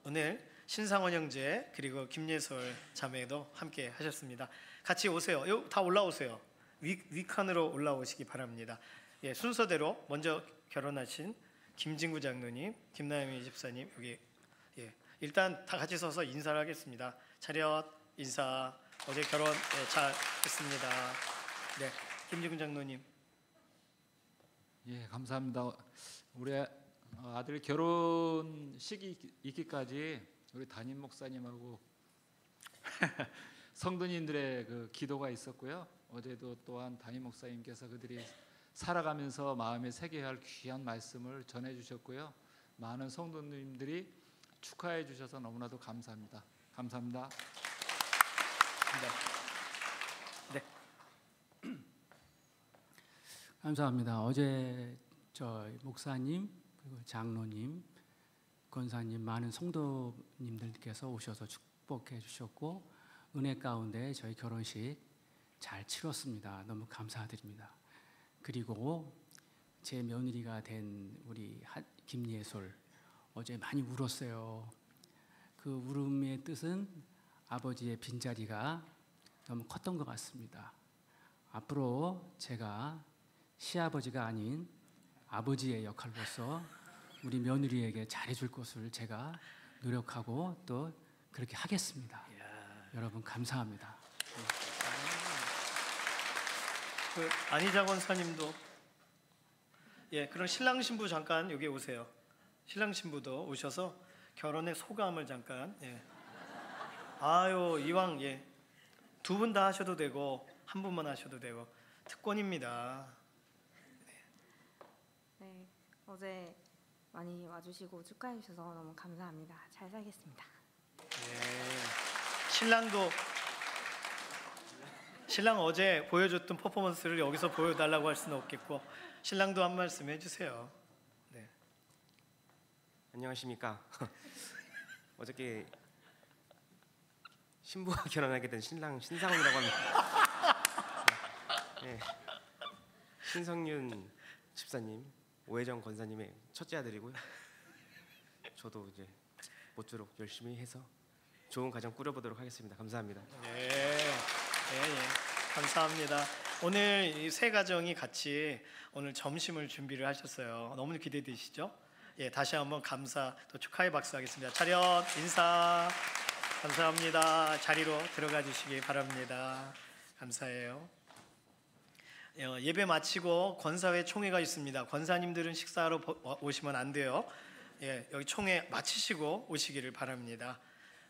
오늘 신상원 형제 그리고 김예솔 자매도 함께 하셨습니다. 같이 오세요. 다 올라오세요. 위칸으로 올라오시기 바랍니다. 예, 순서대로 먼저 결혼하신 김진구 장로님, 김나영희 집사님 여기, 예, 일단 다 같이 서서 인사를 하겠습니다. 차렷 인사. 어제 결혼 잘 했습니다. 네, 김진구 장로님. 예, 감사합니다. 우리 아들 결혼식이 있기까지 우리 담임 목사님하고 성도님들의 그 기도가 있었고요. 어제도 또한 담임 목사님께서 그들이 살아가면서 마음에 새겨야 할 귀한 말씀을 전해주셨고요. 많은 성도님들이 축하해 주셔서 너무나도 감사합니다. 감사합니다. 네. 감사합니다. 어제 목사님 그리고 장로님, 권사님 많은 성도님들께서 오셔서 축복해 주셨고 은혜 가운데 저희 결혼식 잘 치렀습니다. 너무 감사드립니다. 그리고 제 며느리가 된 우리 김예솔 어제 많이 울었어요. 그 울음의 뜻은 아버지의 빈자리가 너무 컸던 것 같습니다. 앞으로 제가 시아버지가 아닌 아버지의 역할로서 우리 며느리에게 잘해줄 것을 제가 노력하고 또 그렇게 하겠습니다. 여러분 감사합니다. 그 안희자 권사님도, 예, 그럼 신랑 신부 잠깐 여기 오세요. 신랑 신부도 오셔서 결혼의 소감을 잠깐. 예. 이왕 두 분 다 하셔도 되고 한 분만 하셔도 되고 특권입니다. 네, 어제 많이 와주시고 축하해 주셔서 너무 감사합니다. 잘 살겠습니다. 신랑 어제 보여줬던 퍼포먼스를 여기서 보여달라고 할 수는 없겠고 신랑도 한 말씀 해주세요. 네. 안녕하십니까. 어저께 신부와 결혼하게 된 신상훈이라고 합니다. 네. 신성윤 집사님, 오혜정 권사님의 첫째 아들이고요. 저도 이제 모쪼록 열심히 해서 좋은 가정 꾸려보도록 하겠습니다. 감사합니다. 예, 감사합니다. 오늘 이 세 가정이 같이 오늘 점심을 준비를 하셨어요. 너무 기대되시죠? 예, 다시 한번 감사 또 축하의 박수하겠습니다. 차렷 인사. 감사합니다. 자리로 들어가 주시기 바랍니다. 감사해요. 예배 마치고 권사회 총회가 있습니다. 권사님들은 식사하러 오시면 안 돼요. 예, 여기 총회 마치시고 오시기를 바랍니다.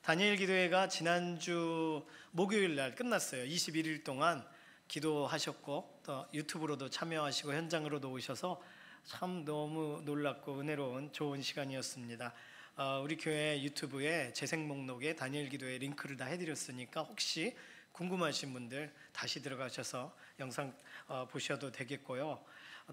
다니엘 기도회가 지난주 목요일 날 끝났어요. 21일 동안 기도하셨고 또 유튜브로도 참여하시고 현장으로도 오셔서 참 너무 놀랍고 은혜로운 좋은 시간이었습니다. 우리 교회 유튜브에 재생 목록에 다니엘 기도회 링크를 다 해드렸으니까 혹시 궁금하신 분들 다시 들어가셔서 영상 보셔도 되겠고요.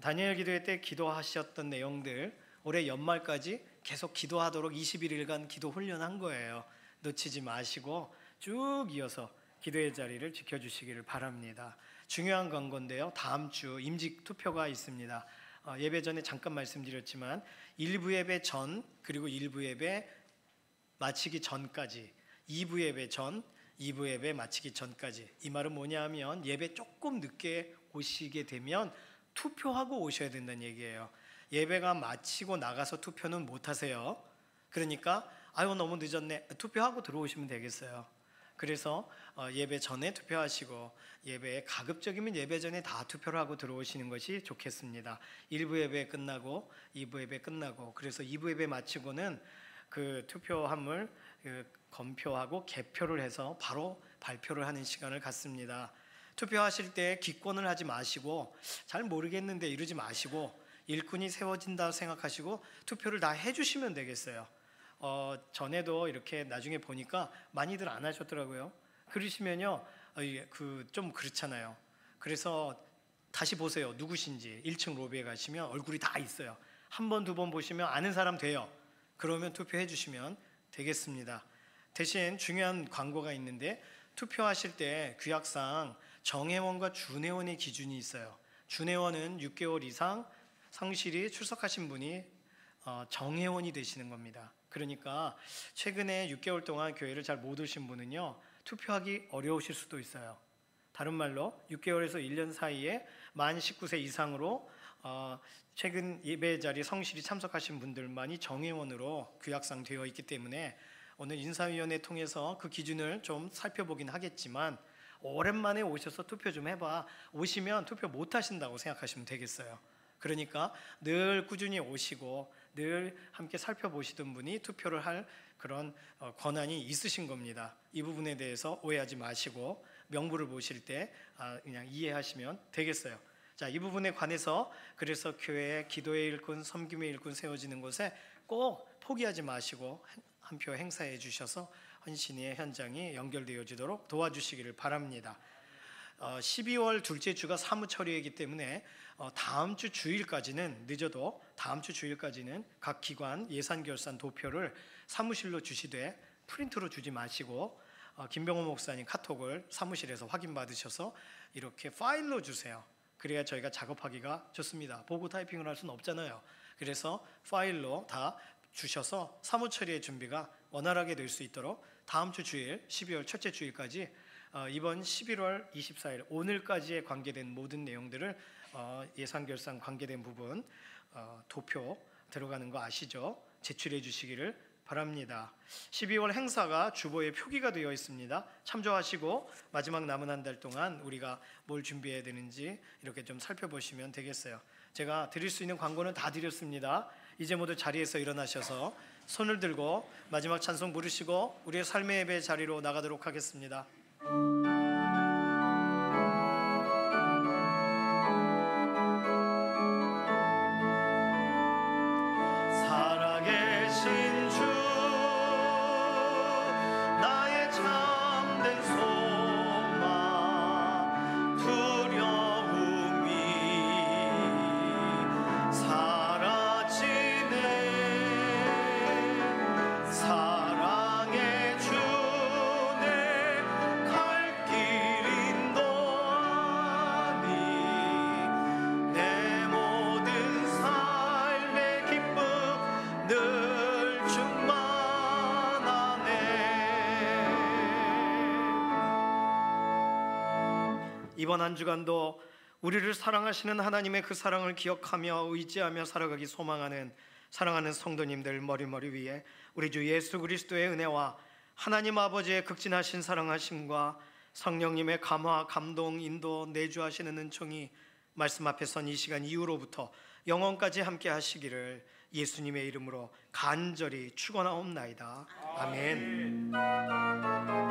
다니엘 기도회 때 기도하셨던 내용들 올해 연말까지 계속 기도하도록 21일간 기도 훈련한 거예요. 놓치지 마시고 쭉 이어서 기도의 자리를 지켜주시기를 바랍니다. 중요한 건데요. 다음 주 임직 투표가 있습니다. 예배 전에 잠깐 말씀드렸지만 일부 예배 전 그리고 일부 예배 마치기 전까지 2부 예배 전 2부 예배 마치기 전까지 이 말은 뭐냐면 예배 조금 늦게 오시게 되면 투표하고 오셔야 된다는 얘기예요. 예배가 마치고 나가서 투표는 못 하세요. 그러니까 아유 너무 늦었네 투표하고 들어오시면 되겠어요. 그래서 예배 전에 투표하시고 예배에 가급적이면 예배 전에 다 투표를 하고 들어오시는 것이 좋겠습니다. 1부 예배 끝나고 2부 예배 끝나고 그래서 2부 예배 마치고는 그 투표함을 검표하고 개표를 해서 바로 발표를 하는 시간을 갖습니다. 투표하실 때 기권을 하지 마시고 잘 모르겠는데 이러지 마시고 일꾼이 세워진다 생각하시고 투표를 다 해주시면 되겠어요. 전에도 이렇게 나중에 보니까 많이들 안 하셨더라고요. 그러시면요 좀 그렇잖아요. 그래서 다시 보세요. 누구신지 1층 로비에 가시면 얼굴이 다 있어요. 한 번, 두 번 보시면 아는 사람 돼요. 그러면 투표해 주시면 되겠습니다. 대신 중요한 광고가 있는데 투표하실 때 규약상 정회원과 준회원의 기준이 있어요. 준회원은 6개월 이상 성실히 출석하신 분이 정회원이 되시는 겁니다. 그러니까 최근에 6개월 동안 교회를 잘 못 오신 분은요 투표하기 어려우실 수도 있어요. 다른 말로 6개월에서 1년 사이에 만 19세 이상으로 최근 예배 자리에 성실히 참석하신 분들만이 정회원으로 규약상 되어 있기 때문에 오늘 인사위원회 통해서 그 기준을 좀 살펴보긴 하겠지만 오랜만에 오셔서 투표 좀 해봐. 오시면 투표 못 하신다고 생각하시면 되겠어요. 그러니까 늘 꾸준히 오시고 늘 함께 살펴보시던 분이 투표를 할 그런 권한이 있으신 겁니다. 이 부분에 대해서 오해하지 마시고 명부를 보실 때 그냥 이해하시면 되겠어요. 자, 이 부분에 관해서 그래서 교회에 기도의 일꾼, 섬김의 일꾼 세워지는 곳에 꼭 포기하지 마시고 한 표 행사해 주셔서 헌신의 현장이 연결되어지도록 도와주시기를 바랍니다. 12월 둘째 주가 사무처리이기 때문에 다음 주 주일까지는 늦어도 다음 주 주일까지는 각 기관 예산결산 도표를 사무실로 주시되 프린트로 주지 마시고 김병호 목사님 카톡을 사무실에서 확인받으셔서 이렇게 파일로 주세요. 그래야 저희가 작업하기가 좋습니다. 보고 타이핑을 할 수는 없잖아요. 그래서 파일로 다 주셔서 사무처리의 준비가 원활하게 될 수 있도록 다음 주 주일 12월 첫째 주일까지 이번 11월 24일 오늘까지에 관계된 모든 내용들을 예산결산 관계된 부분 도표 들어가는 거 아시죠? 제출해 주시기를 바랍니다. 12월 행사가 주보에 표기가 되어 있습니다. 참조하시고 마지막 남은 한 달 동안 우리가 뭘 준비해야 되는지 이렇게 좀 살펴보시면 되겠어요. 제가 드릴 수 있는 광고는 다 드렸습니다. 이제 모두 자리에서 일어나셔서 손을 들고 마지막 찬송 부르시고 우리의 삶의 예배 자리로 나가도록 하겠습니다. 살아계신 주 나의 참된 소망 두려움이 사라지네 사랑의 주 내 갈 길 인도하니 내 모든 삶의 기쁨 늘 충만하네. 이번 한 주간도 우리를 사랑하시는 하나님의 그 사랑을 기억하며 의지하며 살아가기 소망하는 사랑하는 성도님들 머리머리 위에 우리 주 예수 그리스도의 은혜와 하나님 아버지의 극진하신 사랑하심과 성령님의 감화, 감동, 인도, 내주하시는 은총이 말씀 앞에 선 이 시간 이후로부터 영원까지 함께 하시기를 예수님의 이름으로 간절히 축원하옵나이다. 아멘. 아멘.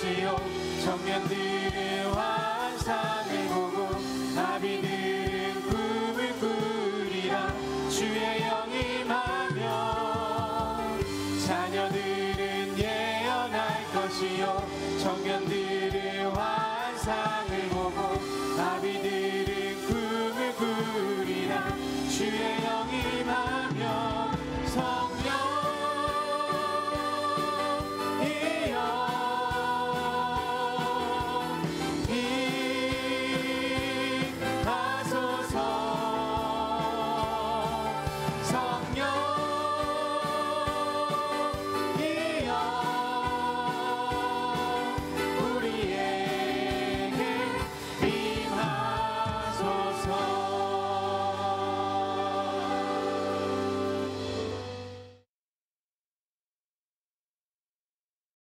주시옵소서.